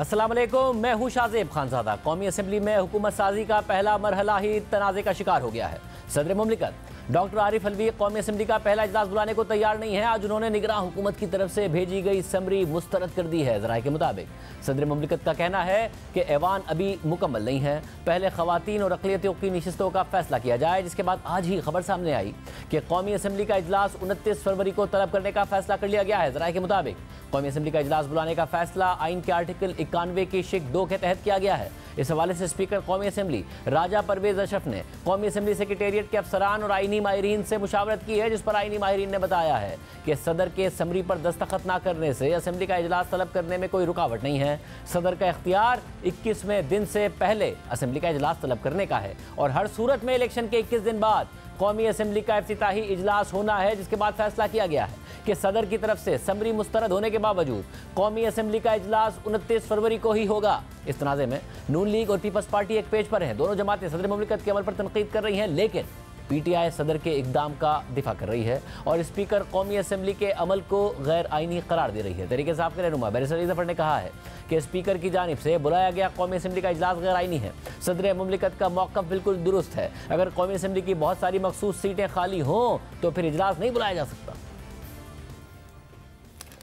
अस्सलाम वालेकुम, मैं हूं शाज़ेब खानज़ादा। कौमी असम्बली में हुकूमत साजी का पहला मरहला ही तनाज़े का शिकार हो गया है। सदर मुमलिकत डॉक्टर आरिफ अलवी कौमी असम्बली का पहला इजलास बुलाने को तैयार नहीं है। आज उन्होंने निगरान हुकूमत की तरफ से भेजी गई समरी मुस्तरद कर दी है। ज़राए के मुताबिक सदर मुमलिकत का कहना है कि ऐवान अभी मुकम्मल नहीं है, पहले ख़वातीन और अक़लियतों की नशिस्तों का फैसला किया जाए, जिसके बाद आज ही खबर सामने आई कि कौमी असम्बली का इजलास 29 फरवरी को तलब करने का फैसला कर लिया गया है। ज़राए के मुताबिक कौमी असम्बली का इजलास बुलाने का फैसला आइन के आर्टिकल 91 की शिक 2 के तहत किया गया है। इस हवाले से स्पीकर कौमी असम्बली राजा परवेज अशरफ ने कौमी असम्बली सेक्रेटेरिएट के अफसरान और आइनी माहिरीन से मुशावरत की है, जिस पर आइनी माहिरीन ने बताया है कि सदर के समरी पर दस्तखत न करने से असम्बली का इजलास तलब करने में कोई रुकावट नहीं है। सदर का इख्तियार 21वें दिन से पहले असम्बली का इजलास तलब करने का है और हर सूरत में इलेक्शन के 21 दिन बाद कौमी असम्बली का इफ्तिताही इजलास होना है, जिसके बाद फैसला किया गया है कि सदर की तरफ से समरी मुस्तरद होने के बावजूद कौमी असम्बली का इजलास 29 फरवरी को ही होगा। इस तनाज़े में नून लीग और पीपल्स पार्टी एक पेज पर हैं। दोनों जमातें सदर मुमलिकत के अमल पर तनकीद कर रही हैं, लेकिन पीटीआई सदर के इकदाम का दिफा कर रही है और स्पीकर कौमी असम्बली के अमल को गैर आइनी करार दे रही है। तहरीक इंसाफ के रहनुमा बैरिस्टर अली ज़फ़र ने कहा है कि स्पीकर की जानिब से बुलाया गया कौमी असम्बली का इजलास गैर आइनी है। सदर मुमलिकत का मौक़िफ़ बिल्कुल दुरुस्त है। अगर कौमी असम्बली की बहुत सारी मखसूस सीटें खाली हों तो फिर इजलास नहीं बुलाया जा सकता।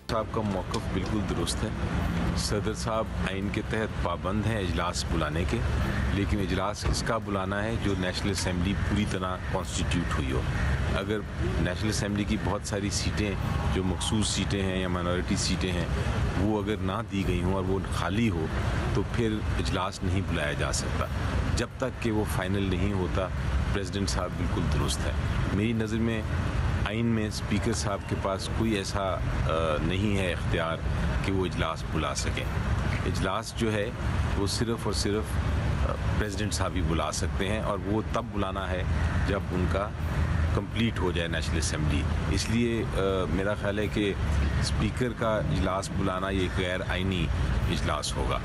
साहब का मौक़िफ़ बिल्कुल दुरुस्त है। सदर साहब आइन के तहत पाबंद हैं इजलास बुलाने के, लेकिन इजलास इसका बुलाना है जो नेशनल असम्बली पूरी तरह कॉन्स्टिट्यूट हुई हो। अगर नेशनल असम्बली की बहुत सारी सीटें जो मखसूस सीटें हैं या माइनॉरिटी सीटें हैं वो अगर ना दी गई हों और वो खाली हो तो फिर इजलास नहीं बुलाया जा सकता जब तक कि वो फाइनल नहीं होता। प्रेसिडेंट साहब बिल्कुल दुरुस्त है। मेरी नज़र में आइन में स्पीकर साहब के पास कोई ऐसा नहीं है इख्तियार कि वो इजलास बुला सकें। इजलास जो है वो सिर्फ़ और सिर्फ प्रेसिडेंट साहब ही बुला सकते हैं और वो तब बुलाना है जब उनका कंप्लीट हो जाए नेशनल असम्बली। इसलिए मेरा ख्याल है कि स्पीकर का इजलास बुलाना ये गैर आइनी इजलास होगा।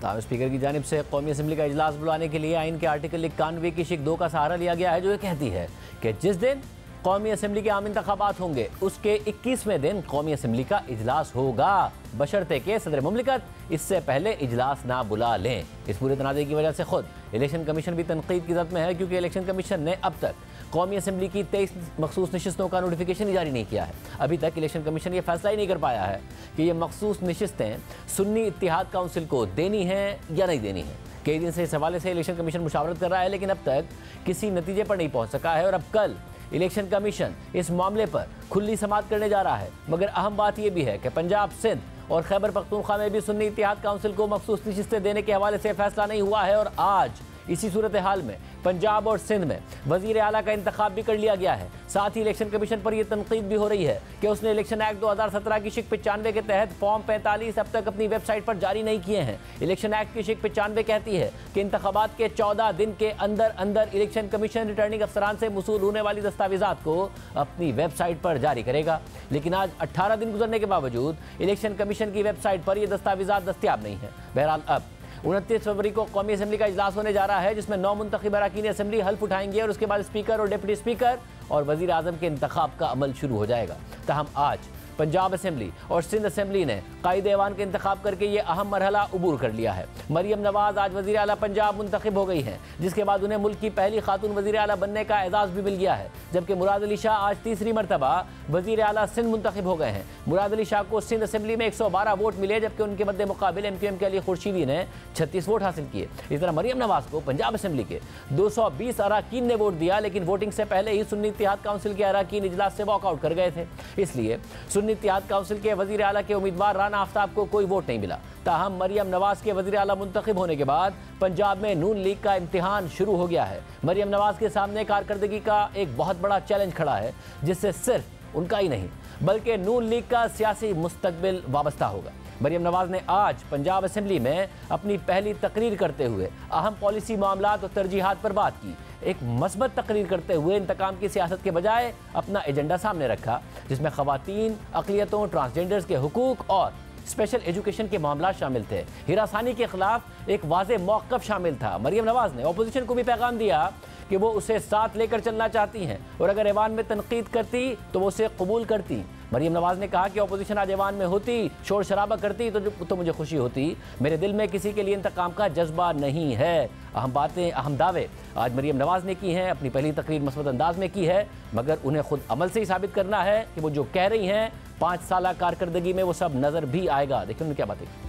ताहम स्पीकर की जानिब से कौमी असम्बली का इजलास बुलाने के लिए आइन के आर्टिकल 91 की शिक 2 का सहारा लिया गया है, जो ये कहती है कि जिस दिन कौमी असम्बली के आम इंतखाबात होंगे उसके 21वें दिन कौमी असम्बली का इजलास होगा, बशर्ते के सदर मुमलिकत इससे पहले इजलास ना बुला लें। इस पूरे तनाज़े की वजह से खुद इलेक्शन कमीशन भी तनकीद की ज़द में है, क्योंकि इलेक्शन कमीशन ने अब तक कौमी असम्बली की 23 मखसूस नशिस्तों का नोटिफिकेशन ही जारी नहीं किया है। अभी तक इलेक्शन कमीशन ये फैसला ही नहीं कर पाया है कि ये मखसूस नशिस्तें सुन्नी इत्तिहाद काउंसिल को देनी हैं या नहीं देनी है। कई दिन से इस हवाले से इलेक्शन कमीशन मुशावरत कर रहा है, लेकिन अब तक किसी नतीजे पर नहीं पहुँच सका है और अब कल इलेक्शन कमीशन इस मामले पर खुली समाअत करने जा रहा है। मगर अहम बात यह भी है कि पंजाब, सिंध और खैबर पख्तूनख्वा में भी सुन्नी इत्तिहाद काउंसिल को मखसूस नशिस्तें देने के हवाले से फैसला नहीं हुआ है और आज इसी सूरत हाल में पंजाब और सिंध में वज़ीर आला का इंतखाब भी कर लिया गया है। साथ ही इलेक्शन कमीशन पर यह तनकीद भी हो रही है कि उसने इलेक्शन एक्ट 2017 की शिक 95 के तहत फॉर्म 45 अब तक अपनी वेबसाइट पर जारी नहीं किए हैं। इलेक्शन एक्ट की शिक 95 कहती है कि इंतखाबात के 14 दिन के अंदर अंदर इलेक्शन कमीशन रिटर्निंग अफसरान से मसूल होने वाली दस्तावेजात को अपनी वेबसाइट पर जारी करेगा, लेकिन आज 18 दिन गुजरने के बावजूद इलेक्शन कमीशन की वेबसाइट पर यह दस्तावेजात दस्तियाब नहीं है। बहरहाल अब 29 फरवरी को कौमी असम्बली का इजलास होने जा रहा है, जिसमें 9 मुंतखब अरकान असम्बली हल्फ उठाएंगे और उसके बाद स्पीकर और डिप्टी स्पीकर और वज़ीर आज़म के इंतखाब का अमल शुरू हो जाएगा। ताहम आज पंजाब असम्बली और सिंध असम्बली ने कायदे ऐवान के इंतखाब करके ये अहम मरहला अबूर कर लिया है। मरियम नवाज आज वज़ीर आला पंजाब मुंतखब हो गई हैं, जिसके बाद उन्हें मुल्क की पहली खातून वज़ीर आला बनने का एजाज़ भी मिल गया है, जबकि मुराद अली शाह आज तीसरी मरतबा वज़ीर आला सिंध मुंतखब हो गए हैं। मुराद अली शाह को सिंध असम्बली में 112 वोट मिले, जबकि उनके मद्दे मुकाबिल MQM के अली खुर्शीदी ने 36 वोट हासिल किए। इस तरह मरियम नवाज को पंजाब असम्बली के 220 अरकान ने वोट दिया, लेकिन वोटिंग से पहले ही सुन्नी इत्तिहाद काउंसिल के अरकान इजलास से वॉकआउट कर गए थे। इसलिए सुन्नी इत्तिहाद काउंसिल के वज़ीर आला के उम्मीदवार राना आफ्ताब को कोई वोट नहीं मिला। ताहम मरियम नवाज के वज़ीर आला मुंतखब होने के बाद पंजाब में नून लीग का इम्तिहान शुरू हो गया है। मरियम नवाज के सामने कारकर्दगी का एक बहुत बड़ा चैलेंज खड़ा है, जिससे सिर्फ उनका ही नहीं बल्कि नून लीग का सियासी मुस्तकबिल वाबस्ता होगा। मरियम नवाज ने आज पंजाब असम्बली में अपनी पहली तकरीर करते हुए अहम पॉलिसी मामलात और तरजीहात पर बात की। एक मस्बत तकरीर करते हुए इंतकाम की सियासत के बजाय अपना एजेंडा सामने रखा, जिसमें ख़वातीन, अक़लियतों, ट्रांसजेंडर्स के हुकूक और स्पेशल एजुकेशन के मामला शामिल थे। हिरासानी के खिलाफ एक वाज़ेह मौक़िफ़ शामिल था। मरियम नवाज ने अपोजिशन को भी पैगाम दिया कि वो उसे साथ लेकर चलना चाहती हैं और अगर ऐवान में तनकीद करती तो वो उसे कबूल करती। मरियम नवाज ने कहा कि अपोजिशन आज ऐवान में होती, शोर शराबा करती तो मुझे खुशी होती। मेरे दिल में किसी के लिए इंतकाम का जज्बा नहीं है। अहम बातें, अहम दावे आज मरियम नवाज ने की हैं, अपनी पहली तकरीर मस्बत अंदाज में की है, मगर उन्हें खुद अमल से ही साबित करना है कि वो जो कह रही हैं 5 साल कारकर्दगी में वो सब नजर भी आएगा। देखिए उन्होंने क्या बातें की।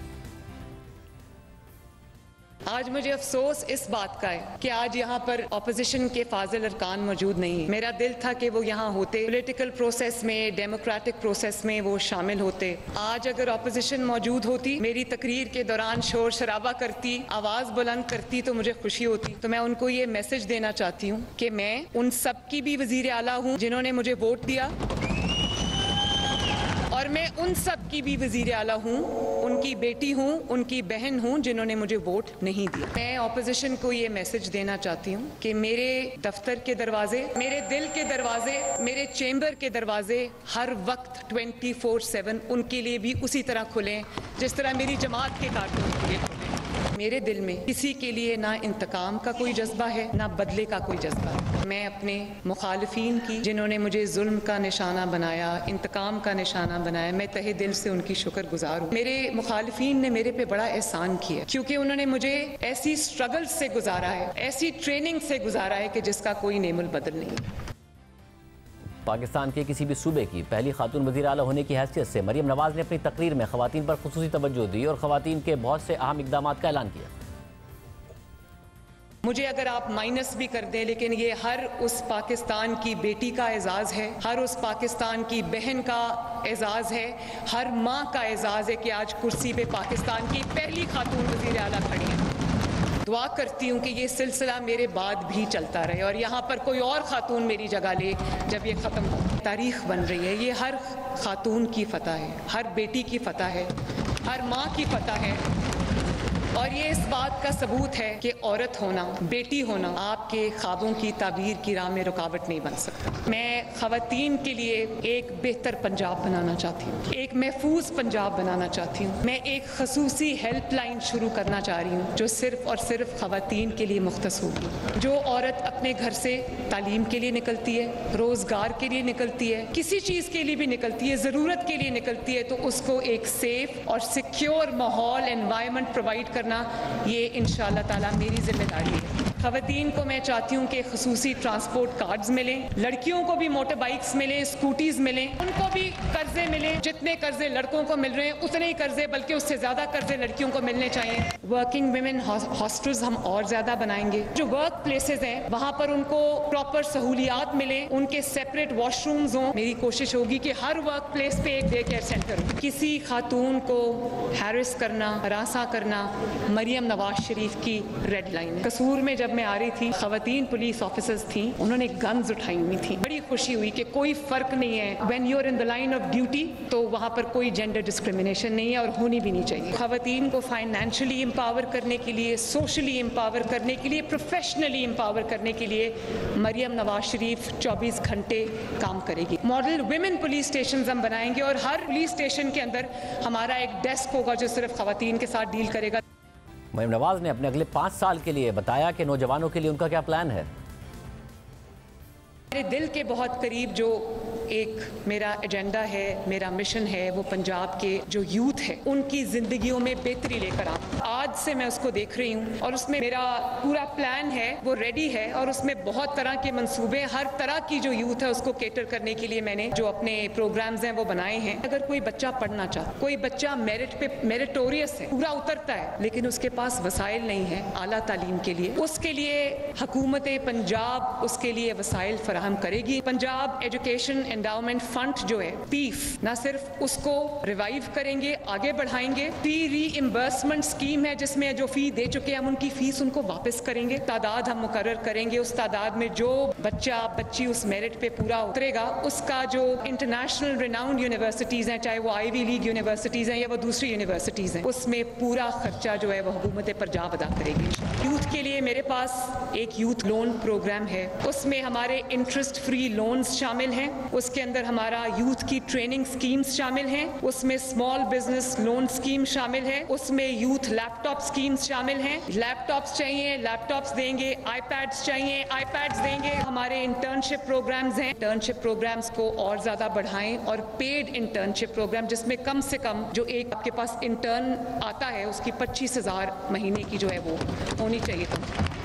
आज मुझे अफसोस इस बात का है कि आज यहाँ पर ऑपोजिशन के फाजिल अरकान मौजूद नहीं है। मेरा दिल था कि वो यहाँ होते, पॉलिटिकल प्रोसेस में, डेमोक्रेटिक प्रोसेस में वो शामिल होते। आज अगर ऑपोजिशन मौजूद होती, मेरी तकरीर के दौरान शोर शराबा करती, आवाज़ बुलंद करती तो मुझे खुशी होती। तो मैं उनको ये मैसेज देना चाहती हूँ कि मैं उन सब की भी वज़ीर आला हूँ जिन्होंने मुझे वोट दिया, और मैं उन सब की भी वज़ीर आला हूँ, उनकी बेटी हूँ, उनकी बहन हूँ जिन्होंने मुझे वोट नहीं दिया। मैं ऑपोजिशन को ये मैसेज देना चाहती हूँ कि मेरे दफ्तर के दरवाजे, मेरे दिल के दरवाजे, मेरे चेंबर के दरवाजे हर वक्त 24/7 उनके लिए भी उसी तरह खुलें जिस तरह मेरी जमात के कारकुन के लिए खुलें। मेरे दिल में किसी के लिए ना इंतकाम का कोई जज्बा है, ना बदले का कोई जज्बा है। मैं अपने मुखालिफिन की, जिन्होंने मुझे जुल्म का निशाना बनाया, इंतकाम का निशाना बनाया, मैं तहे दिल से उनकी शुक्रगुजार हूँ। मेरे मुखालिफिन ने मेरे पे बड़ा एहसान किया, क्योंकि उन्होंने मुझे ऐसी स्ट्रगल से गुजारा है, ऐसी ट्रेनिंग से गुजारा है कि जिसका कोई नेमुल बदल नहीं। पाकिस्तान के किसी भी सूबे की पहली खातून वज़ीर आला होने की हैसियत से मरियम नवाज ने अपनी तकरीर में ख़वातीन पर खुसूसी तवज्जो दी और ख़वातीन के बहुत से अहम इक़दामात का ऐलान किया। मुझे अगर आप माइनस भी कर दें, लेकिन ये हर उस पाकिस्तान की बेटी का एजाज़ है, हर उस पाकिस्तान की बहन का एजाज़ है, हर माँ का एजाज़ है कि आज कुर्सी पे पाकिस्तान की पहली खातून वज़ीर आला खड़ी है। दुआ करती हूँ कि ये सिलसिला मेरे बाद भी चलता रहे और यहाँ पर कोई और खातून मेरी जगह ले जब ये ख़त्म हो। तारीख़ बन रही है, ये हर खातून की फ़तह है, हर बेटी की फ़तह है, हर माँ की फ़तह है, और ये इस बात का सबूत है कि औरत होना, बेटी होना आपके ख्वाबों की ताबीर की राह में रुकावट नहीं बन सकता। मैं ख़वातीन के लिए एक बेहतर पंजाब बनाना चाहती हूँ, एक महफूज पंजाब बनाना चाहती हूँ। मैं एक खसूसी हेल्पलाइन शुरू करना चाह रही हूँ जो सिर्फ और सिर्फ ख़वातीन के लिए मुख्तस होगी। जो औरत अपने घर से तालीम के लिए निकलती है, रोज़गार के लिए निकलती है, किसी चीज़ के लिए भी निकलती है, ज़रूरत के लिए निकलती है, तो उसको एक सेफ और सिक्योर माहौल, एनवायरनमेंट प्रोवाइड करना, ये इंशाअल्लाह ताला मेरी जिम्मेदारी है। ख़वातीन को मैं चाहती हूँ कि खसूसी ट्रांसपोर्ट कार्ड्स मिलें, लड़कियों को भी मोटर बाइक्स मिलें, स्कूटीज़ मिलें, उनको भी कर्जे मिलें। जितने कर्जे लड़कों को मिल रहे हैं उतने ही कर्जे, बल्कि उससे ज़्यादा कर्जे लड़कियों को मिलने चाहिए। वर्किंग वुमेन हॉस्टल्स हम और ज़्यादा बनाएंगे। जो वर्क प्लेसेस हैं वहाँ पर उनको प्रॉपर सहूलियात मिलें, उनके सेपरेट वॉशरूम्स हों। मेरी कोशिश होगी कि हर वर्क प्लेस पे एक डे केयर सेंटर हो। किसी खातून को हैरेस करना, हरासा करना मरियम नवाज शरीफ की रेड लाइन है। कसूर में जब मैं आ रही थी, ख़वातीन पुलिस ऑफिसर्स थी, उन्होंने गन्स उठाई हुई थी। बड़ी खुशी हुई कि कोई फ़र्क नहीं है, when you are in the line of duty, तो वहाँ पर कोई जेंडर डिस्क्रिमिनेशन नहीं है और होनी भी नहीं चाहिए। ख़वातीन को फाइनेंशियली एम्पावर करने के लिए, सोशली एम्पावर करने के लिए, प्रोफेशनली एम्पावर करने के लिए मरियम नवाज शरीफ 24 घंटे काम करेगी। मॉडल वुमेन पुलिस स्टेशन हम बनाएंगे और हर पुलिस स्टेशन के अंदर हमारा एक डेस्क होगा जो सिर्फ ख़वातीन के साथ डील करेगा। मरियम नवाज ने अपने अगले 5 साल के लिए बताया कि नौजवानों के लिए उनका क्या प्लान है। मेरे दिल के बहुत करीब जो एक मेरा एजेंडा है, मेरा मिशन है, वो पंजाब के जो यूथ है उनकी जिंदगियों में बेहतरी लेकर आऊँ। आज से मैं उसको देख रही हूँ और उसमें मेरा पूरा प्लान है, वो रेडी है और उसमें बहुत तरह के मंसूबे, हर तरह की जो यूथ है उसको केटर करने के लिए मैंने जो अपने प्रोग्राम्स हैं वो बनाए हैं। अगर कोई बच्चा पढ़ना चाहता, कोई बच्चा मेरिट पे मेरिटोरियस है, पूरा उतरता है, लेकिन उसके पास वसाइल नहीं है आला तालीम के लिए, उसके लिए हुकूमत पंजाब उसके लिए वसाइल फराहम करेगी। पंजाब एजुकेशन एंडाउमेंट फंड जो है पीफ, ना सिर्फ उसको रिवाइव करेंगे, आगे बढ़ाएंगे। फी रीइंबर्समेंट स्कीम है जिसमें जो फी दे चुके हैं हम उनकी फीस उनको वापस करेंगे। तादाद हम मुकर्रर करेंगे, उस तादाद में जो बच्चा बच्ची उस मेरिट पे पूरा उतरेगा उसका जो इंटरनेशनल रिनाउंड यूनिवर्सिटीज़ हैं, चाहे वो आईवी लीग यूनिवर्सिटीज़ हैं या वो दूसरी यूनिवर्सिटीज़ हैं, उसमें पूरा खर्चा जो है वो हुकूमत पंजाब अदा करेगी। यूथ के लिए मेरे पास एक यूथ लोन प्रोग्राम है, उसमें हमारे इंटरेस्ट फ्री लोन्स शामिल हैं। जिसके अंदर हमारा यूथ की ट्रेनिंग स्कीम्स शामिल हैं, उसमें स्मॉल बिजनेस लोन स्कीम शामिल है, उसमें यूथ लैपटॉप स्कीम्स शामिल हैं। लैपटॉप्स चाहिए, लैपटॉप्स देंगे, आईपैड्स चाहिए, आईपैड्स देंगे। हमारे इंटर्नशिप प्रोग्राम्स हैं, इंटर्नशिप प्रोग्राम्स को और ज्यादा बढ़ाएं और पेड इंटर्नशिप प्रोग्राम जिसमें कम से कम जो एक आपके पास इंटर्न आता है उसकी 25,000 महीने की जो है वो होनी चाहिए।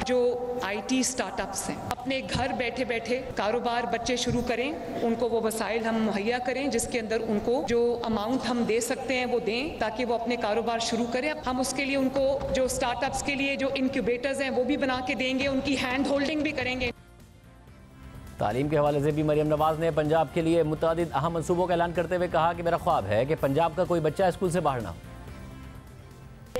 जो आईटी स्टार्टअप्स हैं, अपने घर बैठे बैठे कारोबार बच्चे शुरू करें, उनको वो वसाइल हम मुहैया करें जिसके अंदर उनको जो अमाउंट हम दे सकते हैं वो दें ताकि वो अपने कारोबार शुरू करें। हम उसके लिए उनको जो स्टार्टअप्स के लिए जो इंक्यूबेटर्स हैं वो भी बना के देंगे, उनकी हैंड होल्डिंग भी करेंगे। तालीम के हवाले से भी मरियम नवाज ने पंजाब के लिए मुतअद्दिद अहम मंसूबों का ऐलान करते हुए कहा कि मेरा ख्वाब है कि पंजाब का कोई बच्चा स्कूल से बाहर ना हो।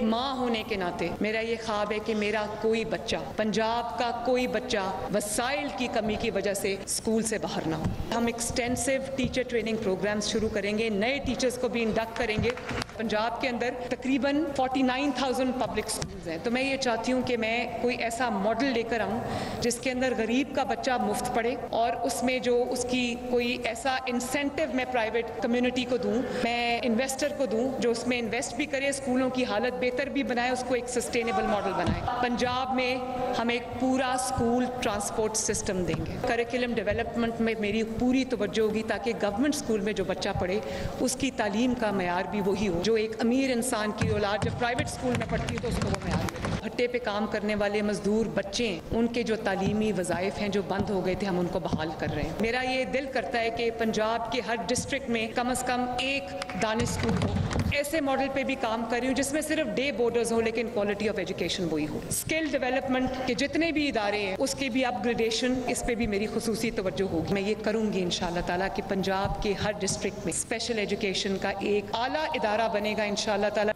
माँ होने के नाते मेरा ये ख्वाब है कि मेरा कोई बच्चा, पंजाब का कोई बच्चा वसाइल की कमी की वजह से स्कूल से बाहर ना हो। हम एक्सटेंसिव टीचर ट्रेनिंग प्रोग्राम्स शुरू करेंगे, नए टीचर्स को भी इंडक्ट करेंगे। पंजाब के अंदर तकरीबन 49,000 पब्लिक स्कूल्स हैं, तो मैं ये चाहती हूँ कि मैं कोई ऐसा मॉडल लेकर आऊँ जिसके अंदर गरीब का बच्चा मुफ्त पढ़े और उसमें जो उसकी कोई ऐसा इंसेंटिव मैं प्राइवेट कम्युनिटी को दूँ, मैं इन्वेस्टर को दूँ जो उसमें इन्वेस्ट भी करे, स्कूलों की हालत बेहतर भी बनाए, उसको एक सस्टेनेबल मॉडल बनाए। पंजाब में हम एक पूरा स्कूल ट्रांसपोर्ट सिस्टम देंगे। करिकुलम डेवलपमेंट में मेरी पूरी तवज्जो होगी ताकि गवर्नमेंट स्कूल में जो बच्चा पढ़े उसकी तालीम का मयार भी वही हो जो एक अमीर इंसान की औलाद जब प्राइवेट स्कूल में पढ़ती है तो उसको वो मयार मिले। भट्टे पे काम करने वाले मजदूर बच्चे, उनके जो तालीमी वज़ाइफ हैं जो बंद हो गए थे, हम उनको बहाल कर रहे हैं। मेरा ये दिल करता है कि पंजाब के हर डिस्ट्रिक्ट में कम से कम एक दानिश स्कूल हो। ऐसे मॉडल पे भी काम कर रही हूँ जिसमें सिर्फ डे बोर्डर्स हो लेकिन क्वालिटी ऑफ एजुकेशन वही हो। स्किल डेवलपमेंट के जितने भी इदारे हैं उसके भी अपग्रेडेशन, इस पे भी मेरी खुसूसी तवज्जो होगी। मैं ये करूँगी इंशाअल्लाह ताला कि पंजाब के हर डिस्ट्रिक्ट में स्पेशल एजुकेशन का एक आला इदारा बनेगा इंशाअल्लाह ताला।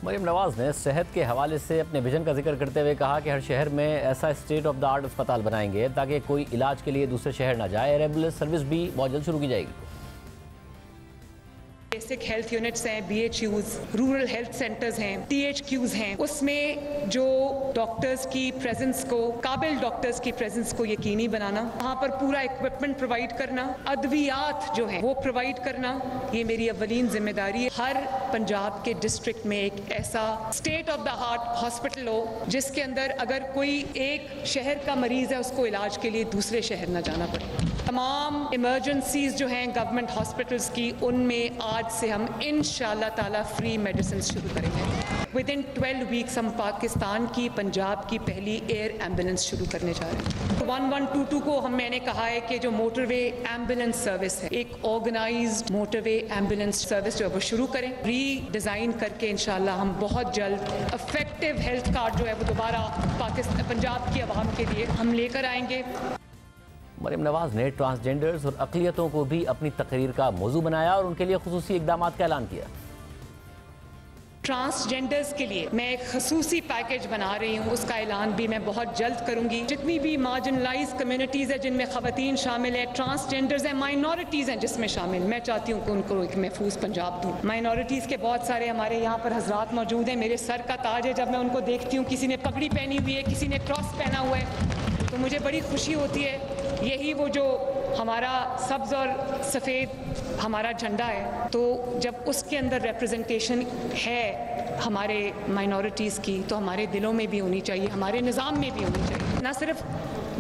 मरियम नवाज ने सेहत के हवाले से अपने विजन का जिक्र करते हुए कहा कि हर शहर में ऐसा स्टेट ऑफ द आर्ट अस्पताल बनाएंगे ताकि कोई इलाज के लिए दूसरे शहर ना जाए। एम्बुलेंस सर्विस भी बहुत जल्द शुरू की जाएगी। बेसिक हेल्थ यूनिट्स हैं, BHUs, रूरल हेल्थ सेंटर्स हैं, THQs हैं, उसमें जो डॉक्टर्स की प्रेजेंस को, काबिल डॉक्टर्स की प्रेजेंस को यकीनी बनाना, वहाँ पर पूरा इक्विपमेंट प्रोवाइड करना, अद्वियात जो है वो प्रोवाइड करना, ये मेरी अव्वलीन जिम्मेदारी है। हर पंजाब के डिस्ट्रिक्ट में एक ऐसा state of the art hospital हो जिसके अंदर अगर कोई एक शहर का मरीज है उसको इलाज के लिए दूसरे शहर न जाना पड़े। तमाम इमरजेंसीज जो हैं गवर्नमेंट हॉस्पिटल्स की, उनमें आज से हम इंशाअल्लाह ताला फ्री मेडिसिन शुरू करेंगे। विद इन 12 वीक्स हम पाकिस्तान की, पंजाब की पहली एयर एम्बुलेंस शुरू करने जा रहे हैं। 1122 को मैंने कहा है कि जो मोटरवे एम्बुलेंस सर्विस है, एक ऑर्गेनाइज्ड मोटरवे एम्बुलेंस सर्विस जो है वो शुरू करें, रीडिज़ाइन करके इंशाअल्लाह हम बहुत जल्द इफेक्टिव हेल्थ कार्ड जो है वो दोबारा पाकिस्तान, पंजाब की आवाम के लिए हम लेकर आएंगे। मरियम नवाज ने ट्रांसजेंडर्स और अक़लियतों को भी अपनी तकरीर का मौजू बनाया और उनके लिए खुसूसी इक़दामात का ऐलान किया। ट्रांसजेंडर्स के लिए मैं एक खसूसी पैकेज बना रही हूँ, उसका ऐलान भी मैं बहुत जल्द करूंगी। जितनी भी मार्जिनलाइज कम्युनिटीज़ है जिनमें ख़वातीन शामिल है, ट्रांसजेंडर्स हैं, माइनॉरिटीज़ हैं जिसमें शामिल, मैं चाहती हूँ कि उनको एक महफूज पंजाब दूँ। माइनॉरिटीज़ के बहुत सारे हमारे यहाँ पर हजरात मौजूद हैं, मेरे सर का ताज है जब मैं उनको देखती हूँ। किसी ने पगड़ी पहनी हुई है, किसी ने क्रॉस पहना हुआ है, तो मुझे बड़ी खुशी होती है। यही वो जो हमारा सब्ज़ और सफ़ेद हमारा झंडा है, तो जब उसके अंदर रिप्रेजेंटेशन है हमारे माइनॉरिटीज़ की तो हमारे दिलों में भी होनी चाहिए, हमारे निज़ाम में भी होनी चाहिए। ना सिर्फ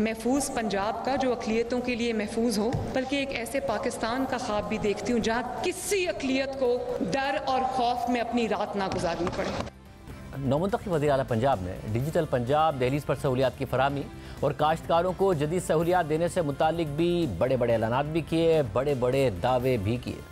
महफूज पंजाब का जो अक़लियतों के लिए महफूज हो, बल्कि एक ऐसे पाकिस्तान का ख्वाब भी देखती हूँ जहाँ किसी अक़लियत को डर और खौफ में अपनी रात ना गुजारनी पड़े। नौमुंतखब वज़ीर आला पंजाब ने डिजिटल पंजाब दहलीज पर सहूलियात की फराहमी और काश्तकारों को जदीद सहूलियात देने से मुतालिक भी बड़े बड़े ऐलानात भी किए, बड़े बड़े दावे भी किए।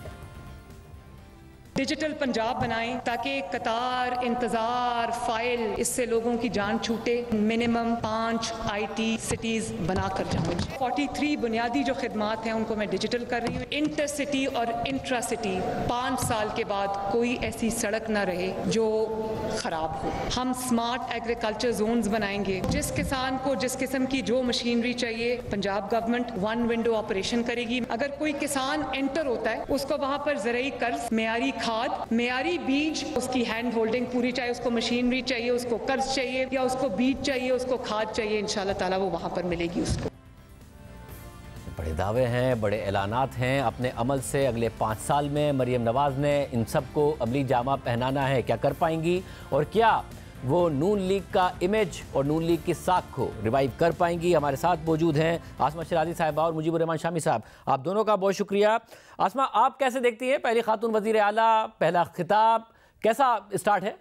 डिजिटल पंजाब बनाएं ताकि कतार, इंतजार, फाइल, इससे लोगों की जान छूटे। मिनिमम 5 IT सिटीज बनाकर जाऊँ। 43 बुनियादी जो खिदमात हैं उनको मैं डिजिटल कर रही हूँ। इंटरसिटी और इंट्रा सिटी 5 साल के बाद कोई ऐसी सड़क ना रहे जो खराब हो। हम स्मार्ट एग्रीकल्चर जोन्स बनाएंगे। जिस किसान को जिस किस्म की जो मशीनरी चाहिए, पंजाब गवर्नमेंट 1 विंडो ऑपरेशन करेगी। अगर कोई किसान एंटर होता है उसको वहाँ पर ज़रूरी कर्ज, मेयारी खाद, मेयारी बीज, उसकी हैंड होल्डिंग पूरी, चाहे उसको मशीनरी चाहिए, उसको कर्ज चाहिए या उसको बीज चाहिए, उसको खाद चाहिए, इंशाल्लाह ताला वो वहाँ पर मिलेगी उसको। बड़े दावे हैं, बड़े ऐलानात हैं। अपने अमल से अगले 5 साल में मरियम नवाज ने इन सबको अमली जामा पहनाना है। क्या कर पाएंगी और क्या वो नून लीग का इमेज और नून लीग की साख को रिवाइव कर पाएंगी? हमारे साथ मौजूद हैं आसमा शराजी साहिबा और मुजीबुर रहमान शामी साहब। आप दोनों का बहुत शुक्रिया। आसमा, आप कैसे देखती हैं पहली खातून वजीर आला, पहला खिताब कैसा स्टार्ट है?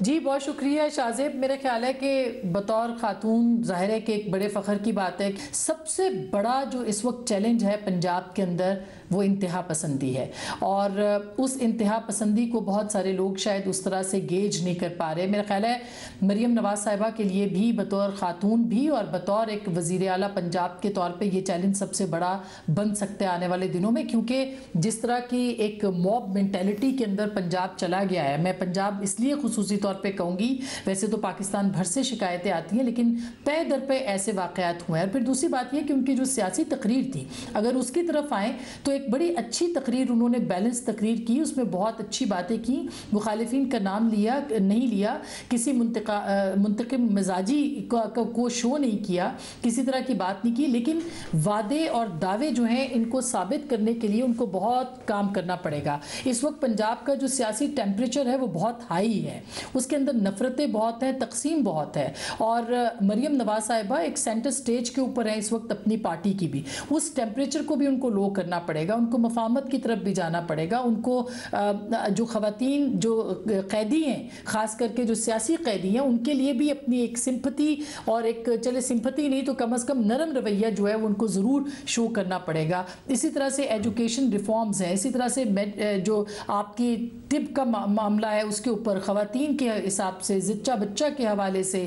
जी बहुत शुक्रिया शाहजेब। मेरा ख्याल है कि बतौर खातून ज़ाहिर है कि एक बड़े फ़ख्र की बात है। सबसे बड़ा जो इस वक्त चैलेंज है पंजाब के अंदर वो इंतहा पसंदी है, और उस इंतहा पसंदी को बहुत सारे लोग शायद उस तरह से गेज नहीं कर पा रहे। मेरा ख्याल है मरियम नवाज साहिबा के लिए भी बतौर खातून भी और बतौर एक वज़ीर आला पंजाब के तौर पे ये चैलेंज सबसे बड़ा बन सकता है आने वाले दिनों में, क्योंकि जिस तरह की एक मॉब मेंटेलिटी के अंदर पंजाब चला गया है। मैं पंजाब इसलिए खुसूसी तौर पे कहूँगी, वैसे तो पाकिस्तान भर से शिकायतें आती हैं, लेकिन पे दर पे ऐसे वाक़यात हुए हैं। और फिर दूसरी बात यह कि उनकी जो सियासी तकरीर थी, अगर उसकी तरफ आएँ तो एक बड़ी अच्छी तकरीर उन्होंने बैलेंस तकरीर की, उसमें बहुत अच्छी बातें की, मुखालिफिन का नाम नहीं लिया, किसी मुंतकिम मिजाजी को शो नहीं किया, किसी तरह की बात नहीं की, लेकिन वादे और दावे जो हैं इनको साबित करने के लिए उनको बहुत काम करना पड़ेगा। इस वक्त पंजाब का जो सियासी टेम्परेचर है वो बहुत हाई है, उसके अंदर नफरतें बहुत हैं, तकसीम बहुत है, और मरियम नवाज साहिबा एक सेंटर स्टेज के ऊपर है इस वक्त अपनी पार्टी की भी। उस टेम्परेचर को भी उनको लो करना पड़ेगा, उनको मफाहमत की तरफ भी जाना पड़ेगा। उनको जो ख़वातीन जो कैदी हैं, ख़ास करके जो सियासी कैदी हैं, उनके लिए भी अपनी एक सिंपथी और एक चले सिंपथी नहीं तो कम अज़ कम नरम रवैया जो है वो उनको ज़रूर शो करना पड़ेगा। इसी तरह से एजुकेशन रिफॉर्म्स हैं, इसी तरह से जो आपकी टिब का मामला है उसके ऊपर ख़वातीन के हिसाब से, ज़िच्चा बच्चा के हवाले से,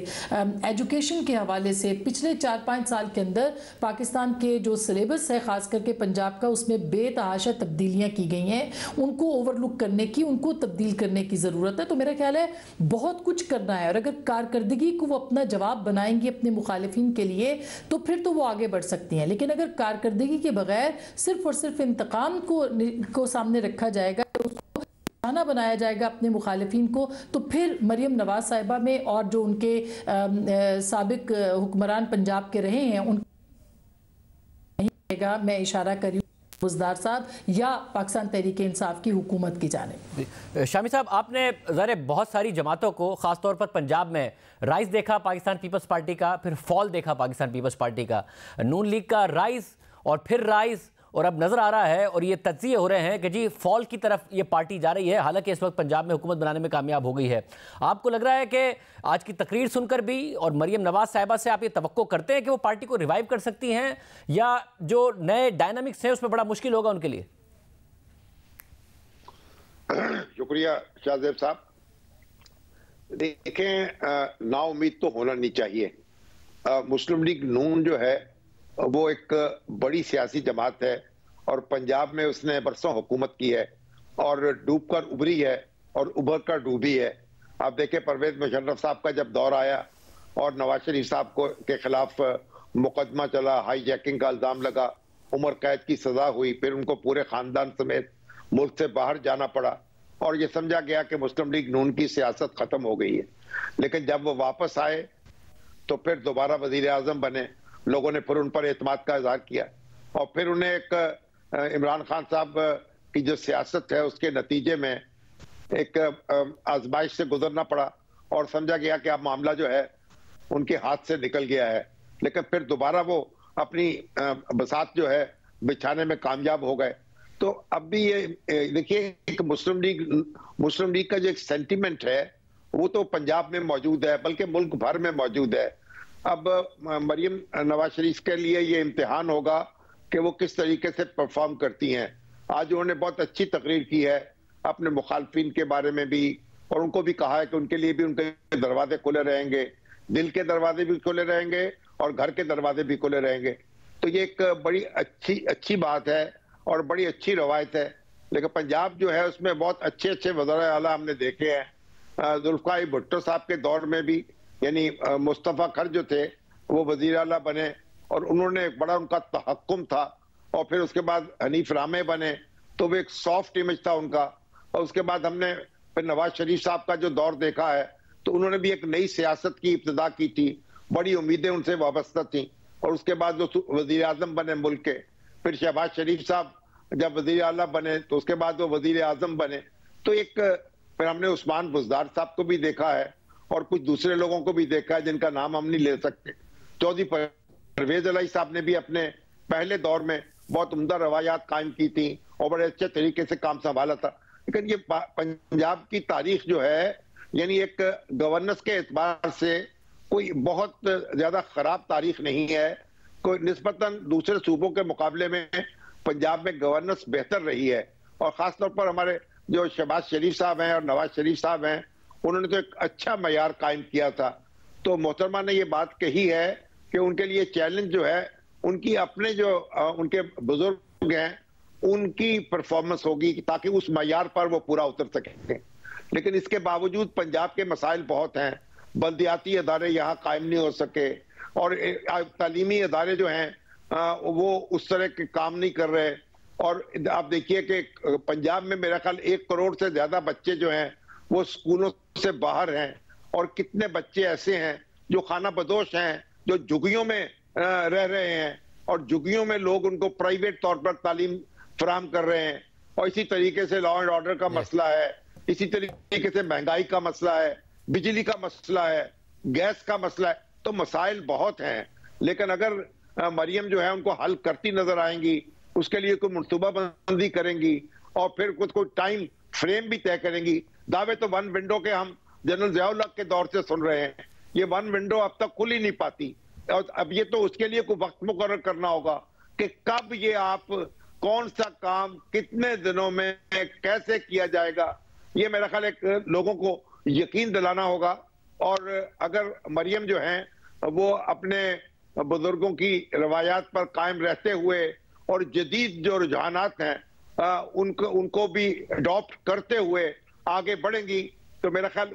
एजुकेशन के हवाले से पिछले 4-5 साल के अंदर पाकिस्तान के जो सिलेबस है ख़ास करके पंजाब का, उसमें बेतहाशा तब्दीलियाँ की गई हैं। उनको ओवरलुक करने की, उनको तब्दील करने की ज़रूरत है। तो मेरा ख्याल है बहुत कुछ करना है, और अगर कारकर्दगी को वो अपना जवाब बनाएंगी अपने मुखालिफिन के लिए तो फिर तो वो आगे बढ़ सकती हैं। लेकिन अगर कारकर्दगी के बगैर सिर्फ और सिर्फ इंतकाम को सामने रखा जाएगा, खाना बनाया जाएगा अपने मुखालिफिन को, तो फिर मरियम नवाज साहिबा में और जो उनके साबिक हुक्मरान पंजाब के रहे हैं उन नहीं रहेगा। मैं इशारा कर रही हूँ बुज़दार साहब या पाकिस्तान तहरीक इंसाफ की हुकूमत की जानिब। शामी साहब, आपने ज़रा बहुत सारी जमातों को ख़ासतौर पर पंजाब में राइज देखा पाकिस्तान पीपल्स पार्टी का, फिर फॉल देखा पाकिस्तान पीपल्स पार्टी का, नून लीग का राइज और फिर राइज, और अब नज़र आ रहा है और ये तज्ज़िये हो रहे हैं कि जी फॉल की तरफ ये पार्टी जा रही है। हालांकि इस वक्त पंजाब में हुकूमत बनाने में कामयाब हो गई है। आपको लग रहा है कि आज की तकरीर सुनकर भी और मरियम नवाज साहिबा से आप ये तवक्को करते हैं कि वो पार्टी को रिवाइव कर सकती हैं, या जो नए डायनामिक्स हैं उसमें बड़ा मुश्किल होगा उनके लिए? शुक्रिया शाहजेब साहब। देखें, नाउम्मीद तो होना नहीं चाहिए। मुस्लिम लीग नून जो है वो एक बड़ी सियासी जमात है और पंजाब में उसने बरसों हुकूमत की है और डूब कर उभरी है और उभर कर डूबी है। आप देखें, परवेज मुशर्रफ साहब का जब दौर आया और नवाज शरीफ साहब के खिलाफ मुकदमा चला, हाईजैकिंग का इल्जाम लगा, उम्र कैद की सजा हुई, फिर उनको पूरे खानदान समेत मुल्क से बाहर जाना पड़ा और ये समझा गया कि मुस्लिम लीग नून की सियासत खत्म हो गई है। लेकिन जब वो वापस आए तो फिर दोबारा वजीर आजम बने, लोगों ने फिर उन पर एतमाद का इजहार किया और फिर उन्हें एक इमरान खान साहब की जो सियासत है उसके नतीजे में एक आजमाइश से गुजरना पड़ा और समझा गया कि अब मामला जो है उनके हाथ से निकल गया है। लेकिन फिर दोबारा वो अपनी बसात जो है बिछाने में कामयाब हो गए। तो अब भी ये देखिए, एक मुस्लिम लीग का जो एक सेंटिमेंट है वो तो पंजाब में मौजूद है, बल्कि मुल्क भर में मौजूद है। अब मरियम नवाज शरीफ के लिए ये इम्तिहान होगा कि वो किस तरीके से परफॉर्म करती हैं। आज उन्होंने बहुत अच्छी तकरीर की है अपने मुखालफिन के बारे में भी, और उनको भी कहा है कि उनके लिए भी उनके दरवाजे खुले रहेंगे, दिल के दरवाजे भी खुले रहेंगे और घर के दरवाजे भी खुले रहेंगे। तो ये एक बड़ी अच्छी बात है और बड़ी अच्छी रवायत है। लेकिन पंजाब जो है उसमें बहुत अच्छे वज़ीर आला हमने देखे हैं। जुल्फ़िकार अली भुट्टो साहब के दौर में भी, यानी मुस्तफ़ा खर जो थे वो वज़ीर आला बने और उन्होंने एक बड़ा उनका तहक्कुम था, और फिर उसके बाद हनीफ रामे बने तो वो एक सॉफ्ट इमेज था उनका। और उसके बाद हमने फिर नवाज शरीफ साहब का जो दौर देखा है तो उन्होंने भी एक नई सियासत की इब्तिदा की थी, बड़ी उम्मीदें उनसे वाबस्ता थी, और उसके बाद जो वज़ीर आज़म बने मुल्क के, फिर शहबाज शरीफ साहब जब वजीर आला बने तो उसके बाद वो वजीर आजम बने। तो फिर हमने उस्मान बुज़दार साहब को भी देखा है और कुछ दूसरे लोगों को भी देखा है जिनका नाम हम नहीं ले सकते। चौधरी परवेज इलाही साहब ने भी अपने पहले दौर में बहुत उम्दा रवायात कायम की थी और बड़े अच्छे तरीके से काम संभाला था। लेकिन ये पंजाब की तारीख जो है, यानी एक गवर्नेंस के एतबार से कोई बहुत ज्यादा खराब तारीख नहीं है। कोई निस्बतन दूसरे सूबों के मुकाबले में पंजाब में गवर्नेंस बेहतर रही है और खासतौर पर हमारे जो शहबाज शरीफ साहब हैं और नवाज शरीफ साहब हैं, उन्होंने तो एक अच्छा मयार कायम किया था। तो मोहतरमा ने ये बात कही है कि उनके लिए चैलेंज जो है उनकी अपने जो उनके बुजुर्ग हैं उनकी परफॉर्मेंस होगी ताकि उस मयार पर वो पूरा उतर सकें। लेकिन इसके बावजूद पंजाब के मसाइल बहुत हैं। बल्दियाती अदारे यहाँ कायम नहीं हो सके और तालीमी अदारे जो हैं वो उस तरह के काम नहीं कर रहे। और आप देखिए कि पंजाब में मेरा ख्याल 1 करोड़ से ज्यादा बच्चे जो हैं वो स्कूलों से बाहर हैं और कितने बच्चे ऐसे हैं जो खाना बदोश हैं, जो झुग्गियों में रह रहे हैं और झुग्गियों में लोग उनको प्राइवेट तौर पर तालीम फराहम कर रहे हैं। और इसी तरीके से लॉ एंड ऑर्डर का मसला है, इसी तरीके से महंगाई का मसला है, बिजली का मसला है, गैस का मसला है। तो मसाइल बहुत हैं, लेकिन अगर मरियम जो है उनको हल करती नजर आएंगी, उसके लिए कोई मनसूबाबंदी करेंगी और फिर कुछ कोई टाइम फ्रेम भी तय करेंगी। दावे तो 1 विंडो के हम जनरल ज़ियाउल हक के दौर से सुन रहे हैं, ये 1 विंडो अब तक खुल ही नहीं पाती। और अब ये तो उसके लिए कोई वक्त मुकर्रर करना होगा कि कब ये आप कौन सा काम कितने दिनों में कैसे किया जाएगा, ये मेरा ख्याल एक लोगों को यकीन दिलाना होगा। और अगर मरियम जो हैं वो अपने बुजुर्गों की रवायात पर कायम रहते हुए और जदीद जो रुझानात हैं उनको भी अडॉप्ट करते हुए आगे बढ़ेंगी तो मेरा ख्याल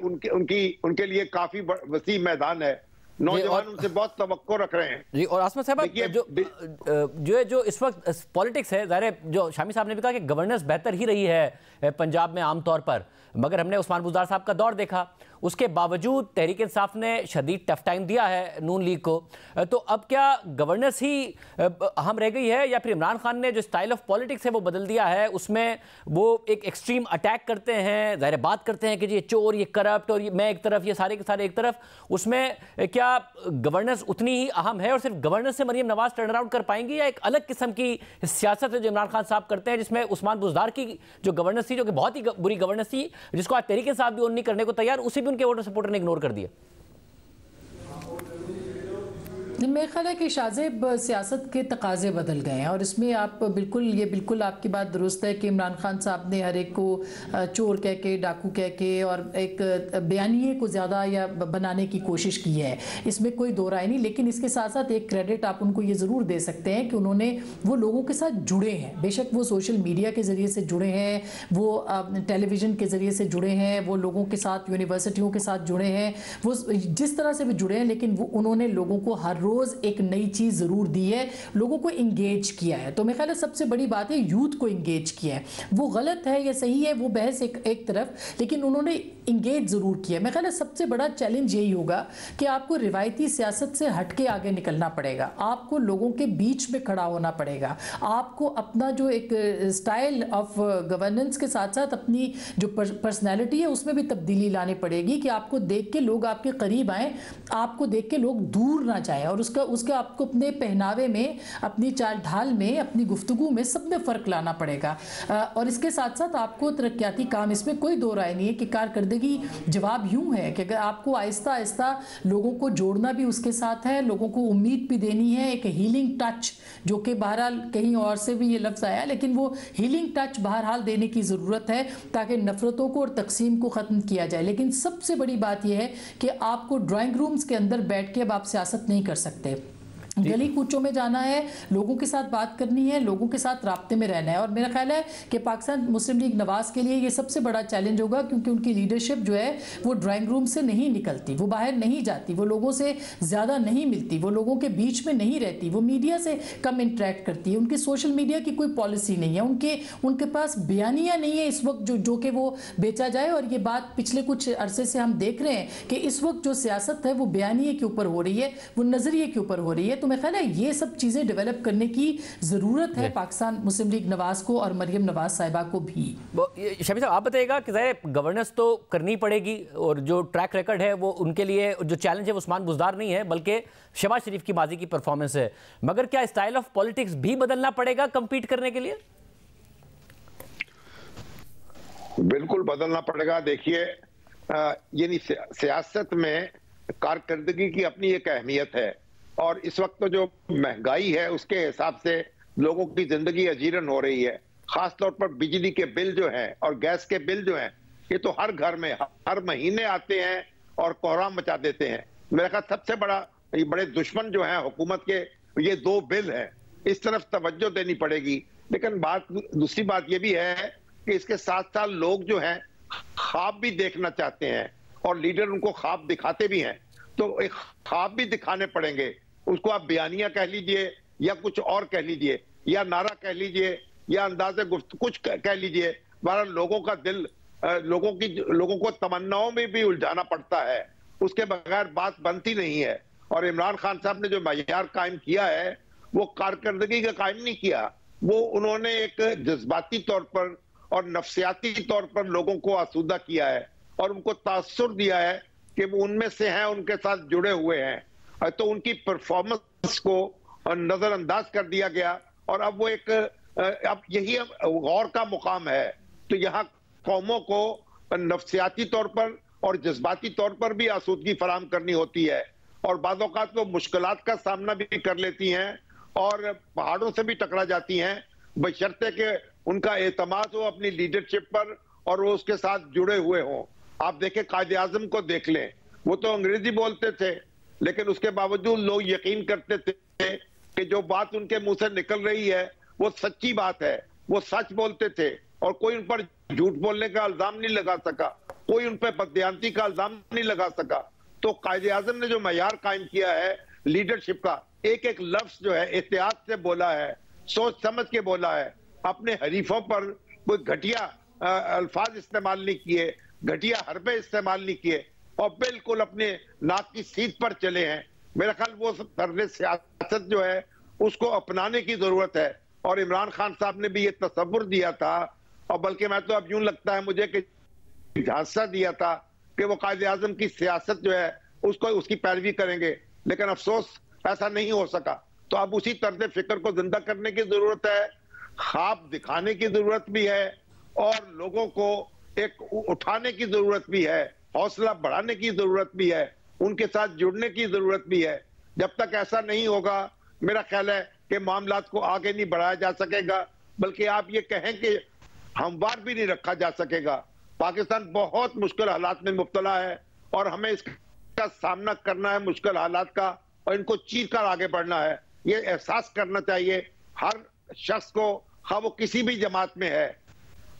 उनके लिए काफी वसी मैदान है। नौजवान उनसे बहुत तवक्को रख रहे हैं जी। और आसमा साहब जो इस वक्त पॉलिटिक्स है, ज़ाहिर है जो शामी साहब ने भी कहा कि गवर्नेंस बेहतर ही रही है पंजाब में आमतौर पर, मगर हमने उस्मान बुज़दार साहब का दौर देखा, उसके बावजूद तहरीक इंसाफ ने शदीद टफ टाइम दिया है नून लीग को। तो अब क्या गवर्नेंस ही अहम रह गई है या फिर इमरान खान ने जो स्टाइल ऑफ पॉलिटिक्स है वो बदल दिया है, उसमें वो एक एक्सट्रीम अटैक करते हैं, ज़ाहिर बात करते हैं कि जी ये चोर, ये करप्ट और ये मैं एक तरफ, ये सारे के सारे एक तरफ, उसमें क्या गवर्नेंस उतनी ही अहम है और सिर्फ गवर्नेंस से मरियम नवाज टर्न अराउंड कर पाएंगी या एक अलग किस्म की सियासत है जो इमरान खान साहब करते हैं, जिसमें उस्मान बुज़दार की जो गवर्नेंस थी, जो कि बहुत ही बुरी गवर्नेंस थी, जिसको आज तहरीक इंसाफ भी नहीं करने को तैयार, उसे भी उनके वोटर सपोर्टर ने इग्नोर कर दिया? मेरा ख्याल है कि शाज़ेब सियासत के तकाजे बदल गए हैं और इसमें आप बिल्कुल आपकी बात दुरुस्त है कि इमरान खान साहब ने हर एक को चोर कह के, डाकू कह के और एक बयानिए को ज़्यादा या बनाने की कोशिश की है, इसमें कोई दो राय नहीं। लेकिन इसके साथ साथ एक क्रेडिट आप उनको ये ज़रूर दे सकते हैं कि उन्होंने वो लोगों के साथ जुड़े हैं, बेशक वो सोशल मीडिया के ज़रिए से जुड़े हैं, वो टेलीविज़न के ज़रिए से जुड़े हैं, वो लोगों के साथ, यूनिवर्सिटियों के साथ जुड़े हैं, वो जिस तरह से भी जुड़े हैं, लेकिन वो उन्होंने लोगों को हर रोज़ एक नई चीज जरूर दी है, लोगों को इंगेज किया है। तो मेरे ख्याल है सबसे बड़ी बात है यूथ को इंगेज किया है। वो गलत है या सही है वो बहस एक तरफ, लेकिन उन्होंने इंगेज जरूर किया। मेरे ख्याल है सबसे बड़ा चैलेंज यही होगा कि आपको रिवायती सियासत से हटके आगे निकलना पड़ेगा, आपको लोगों के बीच में खड़ा होना पड़ेगा, आपको अपना जो एक स्टाइल ऑफ गवर्नेंस के साथ साथ अपनी जो पर्सनैलिटी है उसमें भी तब्दीली लानी पड़ेगी कि आपको देख के लोग आपके करीब आए, आपको देख के लोग दूर ना जाए और उसका आपको अपने पहनावे में, अपनी चाल ढाल में, अपनी गुफ्तगू में, सब में फ़र्क लाना पड़ेगा। और इसके साथ साथ आपको तरक्याती काम, इसमें कोई दो राय नहीं है कि कारकर्दगी जवाब यूं है कि अगर आपको आहिस्ता आहिस्ता लोगों को जोड़ना भी उसके साथ है, लोगों को उम्मीद भी देनी है, एक हीलिंग टच, जो कि बहरहाल कहीं और से भी ये लफ्ज़ आया, लेकिन वो हीलिंग टच बहरहाल देने की ज़रूरत है ताकि नफ़रतों को और तकसीम को ख़त्म किया जाए। लेकिन सबसे बड़ी बात यह है कि आपको ड्राइंग रूम्स के अंदर बैठ के अब आप सियासत नहीं कर सकते, गली कूचों में जाना है, लोगों के साथ बात करनी है, लोगों के साथ राब्ते में रहना है। और मेरा ख्याल है कि पाकिस्तान मुस्लिम लीग नवाज के लिए ये सबसे बड़ा चैलेंज होगा, क्योंकि उनकी लीडरशिप जो है वो ड्राइंग रूम से नहीं निकलती, वो बाहर नहीं जाती, वो लोगों से ज़्यादा नहीं मिलती, वो लोगों के बीच में नहीं रहती, वो मीडिया से कम इंटरेक्ट करती है, उनकी सोशल मीडिया की कोई पॉलिसी नहीं है, उनके पास बयानिया नहीं है इस वक्त जो कि वो बेचा जाए। और ये बात पिछले कुछ अरसे से हम देख रहे हैं कि इस वक्त जो सियासत है वो बयानिए के ऊपर हो रही है, वो नज़रिए के ऊपर हो रही है। तो मैं ख्याल है ये सब चीज़ें डेवलप करने की ज़रूरत है पाकिस्तान मुस्लिम लीग नवाज को और मरियम नवाज साहिबा को भी। शमी साहब आप बताइएगा कि ज़ाहिर गवर्नेंस तो करनी पड़ेगी और जो ट्रैक रिकॉर्ड है वो उनके लिए जो चैलेंज है वो उस्मान बुज़दार नहीं है बल्कि शहबाज शरीफ की माजी की परफॉर्मेंस है, मगर क्या स्टाइल ऑफ पॉलिटिक्स भी बदलना पड़ेगा कंपीट करने के लिए? बिल्कुल बदलना पड़ेगा। देखिए यानी सियासत में कारकर्दगी की अपनी एक अहमियत है और इस वक्त तो जो महंगाई है उसके हिसाब से लोगों की जिंदगी अजीरन हो रही है। खासतौर पर बिजली के बिल जो हैं और गैस के बिल जो हैं ये तो हर घर में हर महीने आते हैं और कोहराम मचा देते हैं। मेरा ख्याल सबसे बड़े दुश्मन जो हैं हुकूमत के ये दो बिल हैं, इस तरफ तवज्जो देनी पड़ेगी। लेकिन दूसरी बात ये भी है कि इसके साथ साथ लोग जो हैं ख्वाब भी देखना चाहते हैं और लीडर उनको ख्वाब दिखाते भी हैं, तो एक ख्वाब भी दिखाने पड़ेंगे। उसको आप बयानिया कह लीजिए या कुछ और कह लीजिए या नारा कह लीजिए या अंदाज़े गुफ्त कुछ कह लीजिए, बहरहाल लोगों का दिल लोगों को तमन्नाओं में भी उलझाना पड़ता है, उसके बगैर बात बनती नहीं है। और इमरान खान साहब ने जो मयार कायम किया है वो कारकर्दगी का कायम नहीं किया, वो उन्होंने एक जज्बाती तौर पर और नफ्सियाती तौर पर लोगों को आसूदा किया है और उनको तासुर दिया है कि वो उनमें से हैं, उनके साथ जुड़े हुए हैं, तो उनकी परफॉर्मेंस को नजरअंदाज कर दिया गया। और अब वो अब यही गौर का मुकाम है। तो यहाँ कौमों को नफ्सियाती तौर पर और जज्बाती तौर पर भी आसूदगी फराहम करनी होती है और बाज़ औक़ात वो मुश्किलात का सामना भी कर लेती हैं और पहाड़ों से भी टकरा जाती हैं, बशर्ते कि उनका एतमाद हो अपनी लीडरशिप पर और वो उसके साथ जुड़े हुए हों। आप देखें कायदे आज़म को देख लें, वो तो अंग्रेजी बोलते थे लेकिन उसके बावजूद लोग यकीन करते थे कि जो बात उनके मुंह से निकल रही है वो सच्ची बात है, वो सच बोलते थे और कोई उन पर झूठ बोलने का इल्जाम नहीं लगा सका, कोई उन पर बददियानती का इल्जाम नहीं लगा सका। तो कायदे आज़म ने जो मयार कायम किया है लीडरशिप का, एक एक लफ्ज जो है एहतियात से बोला है, सोच समझ के बोला है, अपने हरीफों पर कोई घटिया अल्फाज इस्तेमाल नहीं किए, घटिया हरबे इस्तेमाल नहीं किए और बिल्कुल अपने नाक की सीध पर चले हैं। मेरा ख्याल वो तर्ज़ सियासत जो है उसको अपनाने की जरूरत है और इमरान खान साहब ने भी ये तसव्वुर दिया था और बल्कि मैं तो अब यूं लगता है मुझे कि झांसा दिया था कि वो कायदे आज़म की सियासत जो है उसकी पैरवी करेंगे, लेकिन अफसोस ऐसा नहीं हो सका। तो अब उसी तर्ज फिक्र को जिंदा करने की जरूरत है, ख्वाब दिखाने की जरूरत भी है और लोगों को एक उठाने की जरूरत भी है, हौसला बढ़ाने की जरूरत भी है, उनके साथ जुड़ने की जरूरत भी है। जब तक ऐसा नहीं होगा मेरा ख्याल है कि मामलात को आगे नहीं बढ़ाया जा सकेगा, बल्कि आप ये कहें कि हमवार भी नहीं रखा जा सकेगा। पाकिस्तान बहुत मुश्किल हालात में मुब्तला है और हमें इसका सामना करना है मुश्किल हालात का और इनको चीर कर आगे बढ़ना है। ये एहसास करना चाहिए हर शख्स को, हाँ वो किसी भी जमात में है,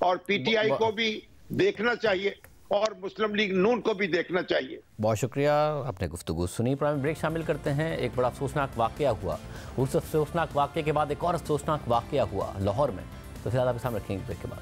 और पीटीआई को भी देखना चाहिए और मुस्लिम लीग नून को भी देखना चाहिए। बहुत शुक्रिया, आपने गुफ्तगू सुनी। प्राइम ब्रेक शामिल करते हैं। एक बड़ा अफसोसनाक वाकया हुआ, उस अफसोसनाक वाकये के बाद एक और अफसोसनाक वाकया हुआ लाहौर में, तो फिलहाल आप सामने रखेंगे ब्रेक के बाद।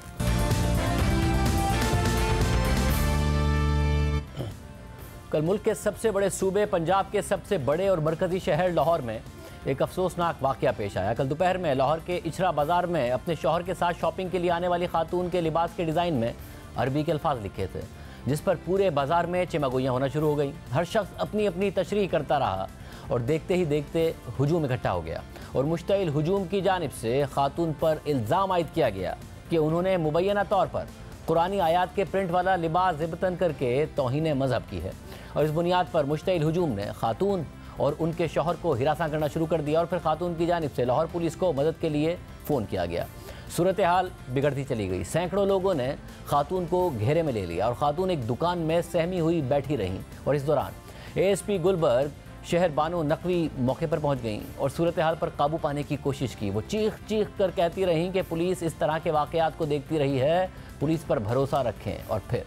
कल मुल्क के सबसे बड़े सूबे पंजाब के सबसे बड़े और मरकजी शहर लाहौर में एक अफसोसनाक वाकया पेश आया। कल दोपहर में लाहौर के इचरा बाजार में अपने शौहर के साथ शॉपिंग के लिए आने वाली खातून के लिबास के डिज़ाइन में अरबी के अल्फाज लिखे थे, जिस पर पूरे बाजार में चिमागोइयाँ होना शुरू हो गई। हर शख्स अपनी अपनी तशरीह करता रहा और देखते ही देखते हुजूम इकट्ठा हो गया और मुश्तइल हुजूम की जानिब से खातून पर इल्ज़ाम आयद किया गया कि उन्होंने मुबैना तौर पर कुरानी आयात के प्रिंट वाला लिबास ज़िबतन करके तौहीन मज़हब की है और इस बुनियाद पर मुश्तइल हुजूम ने खातून और उनके शौहर को हिरासा करना शुरू कर दिया और फिर खातून की जानिब से लाहौर पुलिस को मदद के लिए फ़ोन किया गया। सूरत हाल बिगड़ती चली गई। सैकड़ों लोगों ने खातून को घेरे में ले लिया और खातून एक दुकान में सहमी हुई बैठी रहीं और इस दौरान एएसपी गुलबर्ग शहर बानो नकवी मौके पर पहुंच गईं और सूरत हाल पर काबू पाने की कोशिश की। वो चीख चीख कर कहती रहीं कि पुलिस इस तरह के वाक़यात को देखती रही है, पुलिस पर भरोसा रखें। और फिर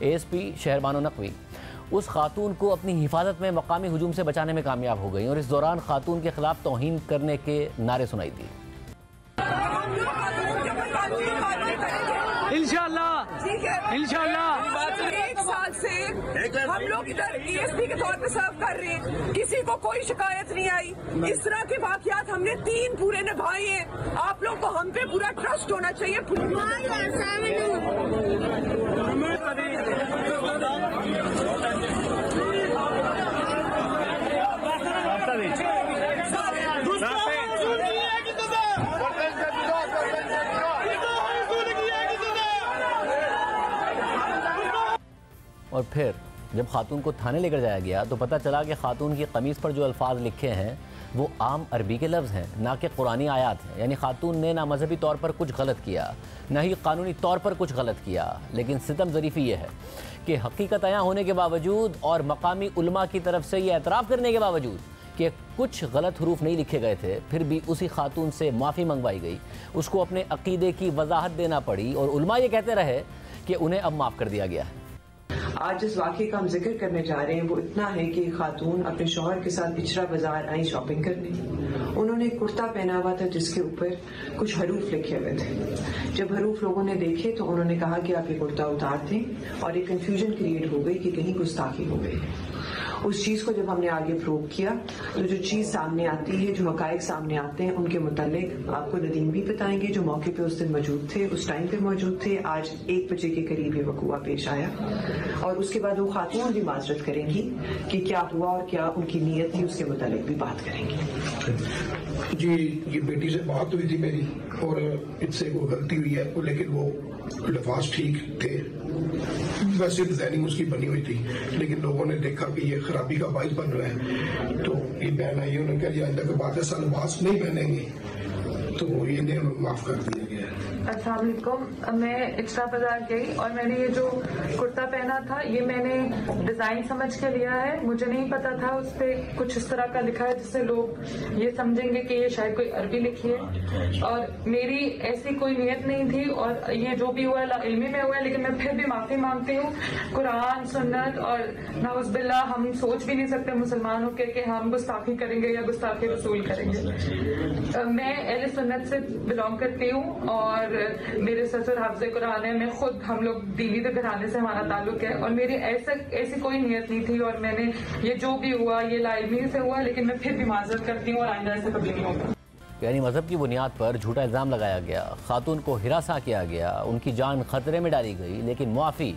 एएसपी शहर बानो नकवी उस खातून को अपनी हिफाजत में मकामी हुजूम से बचाने में कामयाब हो गई और इस दौरान खातून के खिलाफ तौहीन करने के नारे सुनाई दी। इंशाअल्लाह 1 साल से हम लोग इधर ESP के तौर पे सर्व कर रहे हैं, किसी को कोई शिकायत नहीं आई। इस तरह के वाकयात हमने 3 पूरे निभाए हैं। आप लोग को हम पे पूरा ट्रस्ट होना चाहिए। और फिर जब खातून को थाने लेकर जाया गया तो पता चला कि खातून की कमीज़ पर जो अल्फाज लिखे हैं वो आम अरबी के लफ्ज़ हैं, ना कि कुरानी आयात हैं। यानी खातून ने ना मजहबी तौर पर कुछ गलत किया, ना ही कानूनी तौर पर कुछ गलत किया। लेकिन सितम ज़रीफ़ी ये है कि हकीकत आया होने के बावजूद और मकामी उलमा की तरफ से ये एतराफ़ करने के बावजूद कि कुछ गलत हरूफ नहीं लिखे गए थे, फिर भी उसी खातून से माफ़ी मंगवाई गई, उसको अपने अक़ीदे की वजाहत देना पड़ी और उलमा ये कहते रहे कि उन्हें अब माफ़ कर दिया गया है। आज जिस वाक़े का हम जिक्र करने जा रहे हैं वो इतना है कि खातून अपने शौहर के साथ पिछड़ा बाजार आई शॉपिंग करने। उन्होंने कुर्ता पहना हुआ था जिसके ऊपर कुछ हरूफ लिखे हुए थे। जब हरूफ लोगों ने देखे तो उन्होंने कहा कि आप ये कुर्ता उतार दें और एक कंफ्यूजन क्रिएट हो गई कि कहीं गुस्ताखी हो गई। उस चीज को जब हमने आगे प्रूव किया तो जो चीज सामने आती है, जो हकायक सामने आते हैं, उनके मुतालिक आपको नदीम भी बताएंगे जो मौके पे उस दिन मौजूद थे, उस टाइम पे मौजूद थे। आज 1 बजे के करीब ये वकूआ पेश आया और उसके बाद वो खातून भी माजरत करेंगी कि क्या हुआ और क्या उनकी नीयत थी, उसके मुतालिक भी बात करेंगी। जी, ये बेटी से बात हुई थी मेरी और इससे वो गलती हुई है, लेकिन वो लफाज ठीक थे, वैसे डिजाइनिंग उसकी बनी हुई थी, लेकिन लोगों ने देखा कि ये खराबी का बाइस बन रहा है तो ये बहन आई, उन्होंने कहा जी आइंदा के बाद ऐसा लिबास नहीं पहनेंगे, तो ये माफ कर दिया गया है। अस्सलाम वालेकुम, मैं इक्शा बाजार गई और मैंने ये जो कुर्ता पहना था ये मैंने डिजाइन समझ के लिया है। मुझे नहीं पता था उस पर कुछ इस तरह का लिखा है जिससे लोग ये समझेंगे कि ये शायद कोई अरबी लिखी है, और मेरी ऐसी कोई नियत नहीं थी और ये जो भी हुआ इल्मी में हुआ है। लेकिन मैं फिर भी माफी मांगती हूँ। कुरान, सुन्नत और नाउज़ुबिल्लाह हम सोच भी नहीं सकते मुसलमान होकर कि हम गुस्ताखी करेंगे या गुस्ताखी रसूल करेंगे। मैं अहले सुन्नत से बिलोंग करती हूँ और मेरे ससुर हाफ़िज़े कुरान है। मैं खुद, हम लोग दीनी घराने से हमारा ताल्लुक है और मेरी ऐसी कोई नियत नहीं थी और मैंने ये जो भी हुआ ये लाइल्मी से हुआ, लेकिन मैं फिर भी माजरत करती हूँ और आइंदा ऐसे कभी नहीं होगा। यानी मजहब की बुनियाद पर झूठा इल्ज़ाम लगाया गया, खातून को हिरासा किया गया, उनकी जान खतरे में डाली गई, लेकिन मुआफ़ी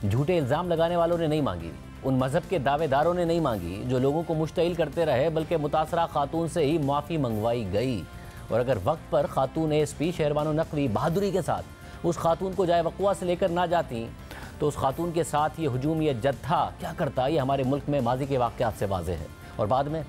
झूठे इल्ज़ाम लगाने वालों ने नहीं मांगी, उन मजहब के दावेदारों ने नहीं मांगी जो लोगों को मुश्तइल करते रहे, बल्कि मुतासरा खातून से ही मुआफ़ी मंगवाई गई। और अगर वक्त पर खातून ASP शहरबानो नकवी बहादुरी के साथ उस खातून को जाए वक़ुआ से लेकर ना जाती तो उस खातून के साथ ये हुजूम, ये जत्था क्या करता, ये हमारे मुल्क में माजी के वाक़यात से वाज़ेह है। और बाद में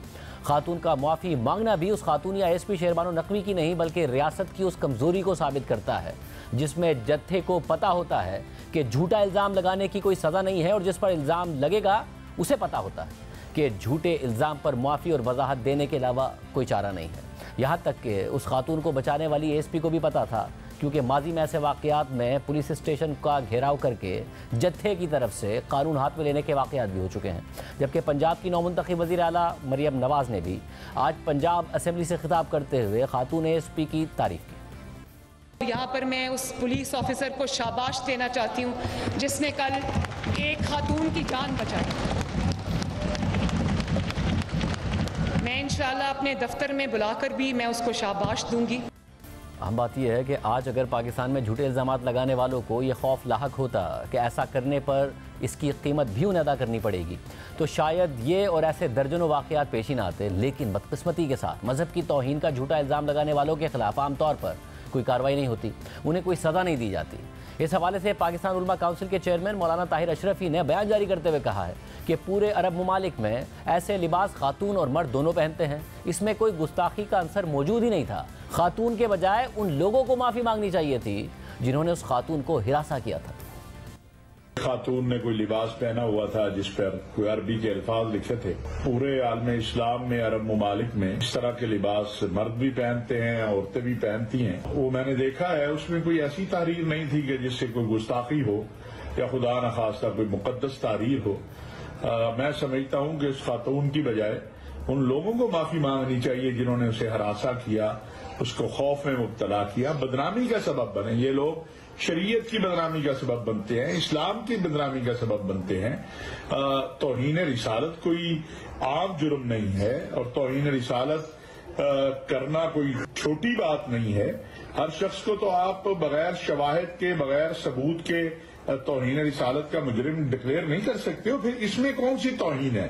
खातून का मुआफ़ी मांगना भी उस खातून या ASP शहरबानो नकवी की नहीं बल्कि रियासत की उस कमज़ोरी को साबित करता है जिसमें जत्थे को पता होता है कि झूठा इल्ज़ाम लगाने की कोई सज़ा नहीं है और जिस पर इल्ज़ाम लगेगा उसे पता होता है कि झूठे इल्ज़ाम पर मुआफ़ी और वजाहत देने के अलावा कोई चारा नहीं है। यहाँ तक कि उस खातून को बचाने वाली ASP को भी पता था, क्योंकि माजी में ऐसे वाक़यात में पुलिस स्टेशन का घेराव करके जत्थे की तरफ से कानून हाथ में लेने के वाक़यात भी हो चुके हैं। जबकि पंजाब की नौमुंतखब वज़ीर आला मरियम नवाज़ ने भी आज पंजाब असेंबली से खिताब करते हुए खातून ASP की तारीफ़ की। यहाँ पर मैं उस पुलिस ऑफिसर को शाबाश देना चाहती हूँ जिसने कल एक खातून की जान बचाई। मैं इंशाल्लाह अपने दफ्तर में बुलाकर भी मैं उसको शाबाश दूंगी। अहम बात यह है कि आज अगर पाकिस्तान में झूठे इल्ज़ामात लगाने वालों को ये खौफ लाहक होता कि ऐसा करने पर इसकी कीमत भी उन्हें अदा करनी पड़ेगी तो शायद ये और ऐसे दर्जनों वाक़यात पेश ही ना आते। लेकिन बदकिस्मती के साथ मज़हब की तौहीन का झूठा इल्ज़ाम लगाने वालों के खिलाफ आम तौर पर कोई कार्रवाई नहीं होती, उन्हें कोई सज़ा नहीं दी जाती। इस हवाले से पाकिस्तान उलमा काउंसिल के चेयरमैन मौलाना ताहिर अशरफी ने बयान जारी करते हुए कहा है कि पूरे अरब ममालिक में ऐसे लिबास खातून और मर्द दोनों पहनते हैं, इसमें कोई गुस्ताखी का अंसर मौजूद ही नहीं था। खातून के बजाय उन लोगों को माफ़ी मांगनी चाहिए थी जिन्होंने उस खातून को हिरासा किया था। खातून ने कोई लिबास पहना हुआ था जिस पर कोई अरबी के अल्फाज लिखे थे। पूरे आलम इस्लाम में, अरब ममालिक में इस तरह के लिबास मर्द भी पहनते हैं, औरतें भी पहनती हैं। वो मैंने देखा है, उसमें कोई ऐसी तारीर नहीं थी कि जिससे कोई गुस्ताखी हो या खुदा न खास्ता कोई मुकद्दस तारीर हो। मैं समझता हूँ कि उस खातून की बजाय उन लोगों को माफी मांगनी चाहिए जिन्होंने उसे हरासा किया, उसको खौफ में मुब्तला किया, बदनामी का सबब बने। ये लोग शरीयत की बदनामी का सबब बनते हैं, इस्लाम की बदनामी का सबब बनते हैं। तौहीन रिसालत कोई आम जुर्म नहीं है और तौहीन रिसालत करना कोई छोटी बात नहीं है। हर शख्स को तो आप बगैर शवाहिद के, बगैर सबूत के तौहीन रिसालत का मुजरिम डिक्लेयर नहीं कर सकते हो, फिर इसमें कौन सी तौहीन है?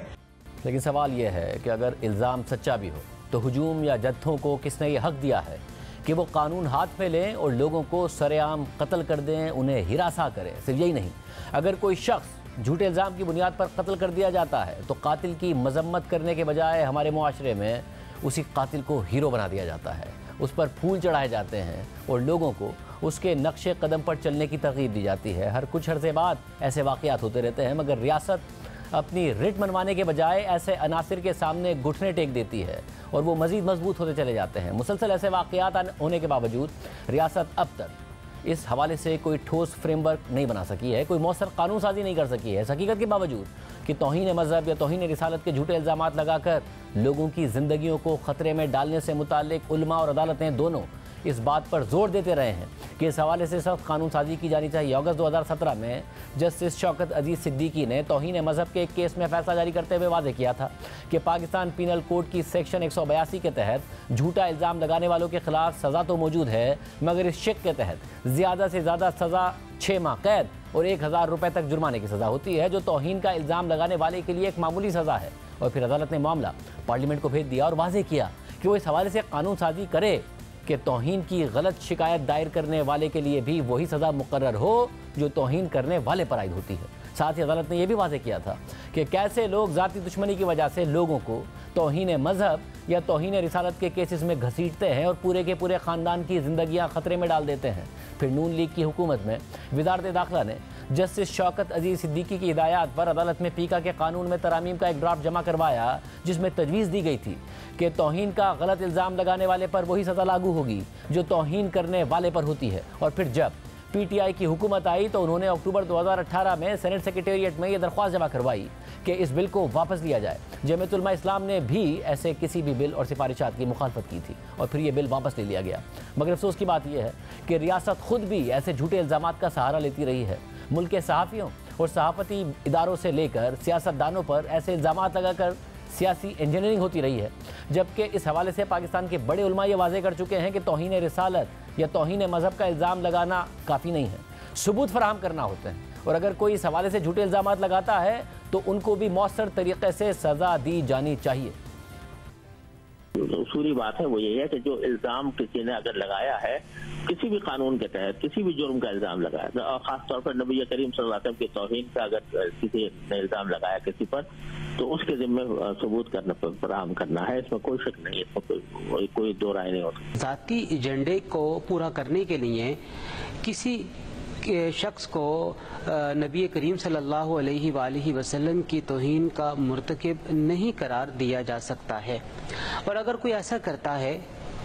लेकिन सवाल यह है कि अगर इल्ज़ाम सच्चा भी हो तो हुजूम या जत्थों को किसने ये हक दिया है कि वो कानून हाथ में लें और लोगों को सरेआम कत्ल कर दें, उन्हें हिरासा करें? सिर्फ यही नहीं, अगर कोई शख्स झूठे इल्ज़ाम की बुनियाद पर कत्ल कर दिया जाता है तो कातिल की मजम्मत करने के बजाय हमारे मुआशरे में उसी कातिल को हीरो बना दिया जाता है, उस पर फूल चढ़ाए जाते हैं और लोगों को उसके नक्शे कदम पर चलने की तरगीब दी जाती है। हर कुछ अरसे बाद ऐसे वाक़यात होते रहते हैं, मगर रियासत अपनी रिट मनवाने के बजाय ऐसे अनासिर के सामने घुटने टेक देती है और वो मज़ीद मजबूत होते चले जाते हैं। मुसलसल ऐसे वाक़यात होने के बावजूद रियासत अब तक इस हवाले से कोई ठोस फ्रेमवर्क नहीं बना सकी है, कोई मौसर कानून साजी नहीं कर सकी है। इस हकीकत के बावजूद कि तौहीन मज़हब या तौहीन रिसालत के झूठे इल्ज़ामात लगाकर लोगों की ज़िंदगियों को ख़तरे में डालने से मुताल्लिक उलमा और अदालतें दोनों इस बात पर जोर देते रहे हैं कि इस हवाले से सख्त कानून साजी की जानी चाहिए। अगस्त 2017 में जस्टिस शौकत अजीज़ सिद्दीकी ने तौहीन मज़हब के एक केस में फैसला जारी करते हुए वाज़ेह किया था कि पाकिस्तान पीनल कोड की सेक्शन 182 के तहत झूठा इल्ज़ाम लगाने वालों के खिलाफ सज़ा तो मौजूद है, मगर इस शिक के तहत ज़्यादा से ज़्यादा सज़ा 6 माह कैद और 1000 रुपये तक जुर्माने की सज़ा होती है, जो तौहीन का इल्ज़ाम लगाने वाले के लिए एक मामूली सज़ा है। और फिर अदालत ने मामला पार्लियामेंट को भेज दिया और वाज़ेह किया कि वो इस हवाले से कानून साजी करे कि तौहीन की गलत शिकायत दायर करने वाले के लिए भी वही सज़ा मुकर्रर हो जो तौहीन करने वाले पर आयद होती है। साथ ही अदालत ने यह भी वाज़ेह किया था कि कैसे लोग ज़ाती दुश्मनी की वजह से लोगों को तौहीन मज़हब या तौहीन रिसालत के केसेस में घसीटते हैं और पूरे के पूरे ख़ानदान की ज़िंदगियाँ ख़तरे में डाल देते हैं। फिर नून लीग की हुकूमत में वज़ारत दाखिला ने जस्टिस शौकत अजीज़ सिद्दीकी की हिदायत पर अदालत में पीका के कानून में तरामीम का एक ड्राफ्ट जमा करवाया, जिसमें तजवीज़ दी गई थी कि तौहीन का गलत इल्ज़ाम लगाने वाले पर वही सज़ा लागू होगी जो तौहीन करने वाले पर होती है। और फिर जब PTI की हुकूमत आई तो उन्होंने अक्टूबर 2018 में सेनेट सेक्रेटेरिएट में यह दरख्वास्त जमा करवाई कि इस बिल को वापस लिया जाए। जमीयत उलमा इस्लाम ने भी ऐसे किसी भी बिल और सिफारिशात की मुखालफत की थी और फिर ये बिल वापस ले लिया गया। मगर अफसोस की बात यह है कि रियासत खुद भी ऐसे झूठे इल्ज़ामात का सहारा लेती रही है। मुल्क के सहाफ़ियों और सहाफ़ती इदारों से लेकर सियासतदानों पर ऐसे इल्ज़ामात लगाकर सियासी इंजीनियरिंग होती रही है, जबकि इस हवाले से पाकिस्तान के बड़े उलमा ये वाज़ेह कर चुके हैं कि तौहीन रिसालत या तौहीन मज़हब का इल्ज़ाम लगाना काफ़ी नहीं है, सबूत फराहम करना होते हैं। और अगर कोई इस हवाले से झूठे इल्ज़ामात लगाता है तो उनको भी मौसर तरीक़े से सज़ा दी जानी चाहिए। उसूली बात है वो ये है कि जो इल्ज़ाम किसी ने अगर लगाया है किसी भी कानून के तहत, किसी भी जुर्म का इल्ज़ाम लगाया, और ख़ासतौर पर नबी करीम सल्लल्लाहु अलैहि वसल्लम की तौहीन का अगर किसी ने इल्ज़ाम लगाया किसी पर, तो उसके ज़िम्मे सबूत करना फराहम करना है, इसमें कोई शक नहीं है, इसमें कोई दो राय नहीं होती। ज़ाती एजेंडे को पूरा करने के लिए किसी शख्स को नबी करीम सल्लल्लाहु अलैहि वसल्लम की तौहीन का मुर्तकिब नहीं करार दिया जा सकता है, और अगर कोई ऐसा करता है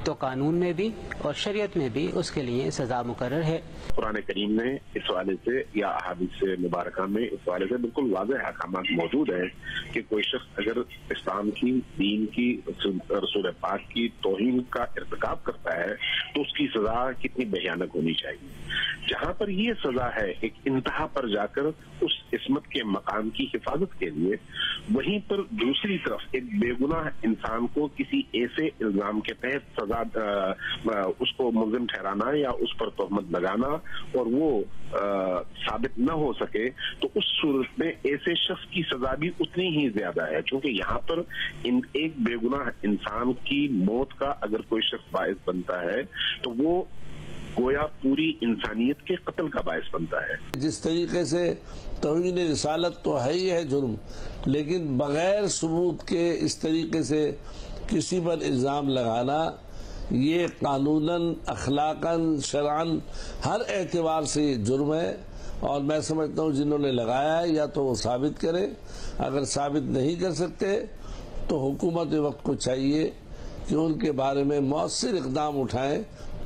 तो कानून में भी और शरीयत में भी उसके लिए सजा मुकर्रर है। कुरान करीम में इस वाले से या अहादीस मुबारका में इस वाले से बिल्कुल वाज़ेह अहकामात मौजूद है कि कोई शख्स अगर इस्लाम की, दीन की, रसूल पाक की तौहीन का इर्तिकाब करता है तो उसकी सजा कितनी भयानक होनी चाहिए। जहाँ पर ये सजा है एक इंतहा पर जाकर उस इस्मत के मकाम की हिफाजत के लिए, वहीं पर दूसरी तरफ एक बेगुनाह इंसान को किसी ऐसे इल्जाम के तहत उसको मुल्ज़िम ठहराना या उस पर तहमत लगाना और वो साबित न हो सके, तो उस सूरत में ऐसे शख्स की सजा भी उतनी ही ज्यादा है, क्योंकि यहाँ पर एक बेगुनाह इंसान की मौत का अगर कोई शख्स बायस बनता है तो वो गोया पूरी इंसानियत के कत्ल का बायस बनता है। जिस तरीके से तौहीन रिसालत तो है ही है जुर्म, लेकिन बगैर सबूत के इस तरीके से किसी पर इल्ज़ाम लगाना ये कानूनन, अखलाकन, शरअन हर एतबार से जुर्म है। और मैं समझता हूँ जिन्होंने लगाया है या तो वो साबित करें, अगर साबित नहीं कर सकते तो हुकूमत वक्त को चाहिए कि उनके बारे में मौसर इक़दाम उठाएं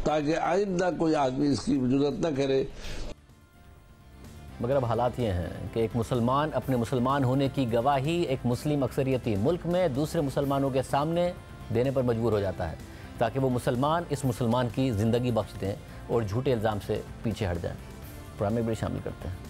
ताकि आइंदा कोई आदमी इसकी जुर्रत न करे। मगर अब हालात ये हैं कि एक मुसलमान अपने मुसलमान होने की गवाही एक मुस्लिम अक्सरियती मुल्क में दूसरे मुसलमानों के सामने देने पर मजबूर हो जाता है ताकि वो मुसलमान इस मुसलमान की ज़िंदगी बख्श दें, और झूठे इल्ज़ाम से पीछे हट जाएं। प्रोग्राम में भी शामिल करते हैं।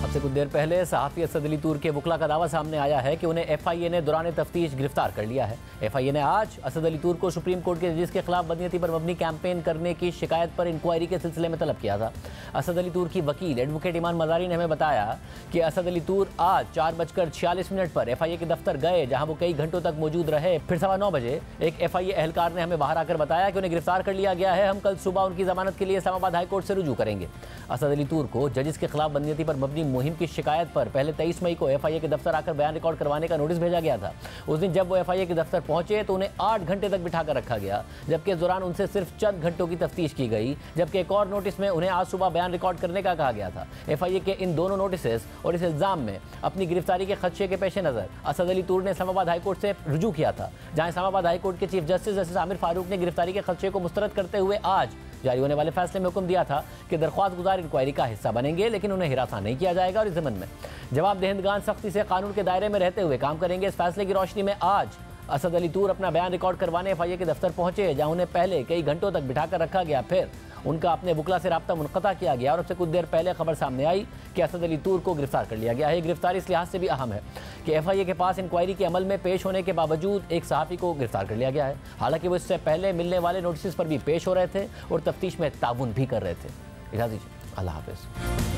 अब से कुछ देर पहले सहाफ़ी असद अली तूर के वकला का दावा सामने आया है कि उन्हें FIA ने दौरान तफ्तीश गिरफ्तार कर लिया है। FIA ने आज असद अली तूर को सुप्रीम कोर्ट के जजेस के खिलाफ बदनीयती पर मबनी कैंपेन करने की शिकायत पर इंक्वायरी के सिलसिले में तलब किया था। असद अली तूर की वकील एडवोकेट ईमान मज़ारी ने हमें बताया कि असद अली तूर आज 4:46 पर FIA के दफ्तर गए, जहां वो कई घंटों तक मौजूद रहे। फिर 9:15 बजे एक FIA एहलकार ने हमें बाहर आकर बताया कि उन्हें गिरफ्तार कर लिया गया है, हम कल सुबह उनकी जमानत के लिए इस्लामाबाद हाई कोर्ट से रुजू करेंगे। असद अली तूर को जजेस के खिलाफ बदनीयती पर मबनी मुहिम की शिकायत पर पहले 23 मई को FIA के दफ्तर आकर बयान रिकॉर्ड करवाने का नोटिस भेजा गया था। उस दिन जब वो FIA के दफ्तर पहुंचे तो उन्हें 8 घंटे तक बिठाकर रखा गया, जबकि इस दौरान उनसे सिर्फ चंद घंटों की तफ्तीश की गई। जबकि एक और नोटिस में उन्हें आज सुबह बयान रिकॉर्ड करने का कहा गया था। FIA के इन दोनों नोटिस और इस इल्जाम में अपनी गिरफ्तारी के खदशे के पेश नजर असद अली तूर ने इस्लामाबाद हाई कोर्ट से रुजू किया था, जहां इस्लामाबाद हाई कोर्ट के चीफ जस्टिस आमिर फारूक ने गिरफ्तारी के खदशे को मुस्तरद करते हुए आज जारी होने वाले फैसले में हुक्म दिया था कि दरख्वास्त गुजार इंक्वायरी का हिस्सा बनेंगे, लेकिन उन्हें हिरासत नहीं किया जाएगा और इस ज़मन में जवाब दहिंदगान सख्ती से कानून के दायरे में रहते हुए काम करेंगे। इस फैसले की रोशनी में आज असद अली तूर अपना बयान रिकॉर्ड करवाने FIA के दफ्तर पहुंचे, जहां उन्हें पहले कई घंटों तक बिठाकर रखा गया, फिर उनका अपने वकला से राब्ता मुनक़ता किया गया और उससे कुछ देर पहले खबर सामने आई कि असद अली तूर को गिरफ्तार कर लिया गया है। गिरफ्तारी इस लिहाज से भी अहम है कि FIA के पास इंक्वायरी के अमल में पेश होने के बावजूद एक सहाफ़ी को गिरफ्तार कर लिया गया है, हालांकि वो इससे पहले मिलने वाले नोटिस पर भी पेश हो रहे थे और तफ्तीश में ताउन भी कर रहे थे। इजाज़त दीजिए, अल्लाह हाफ़िज़।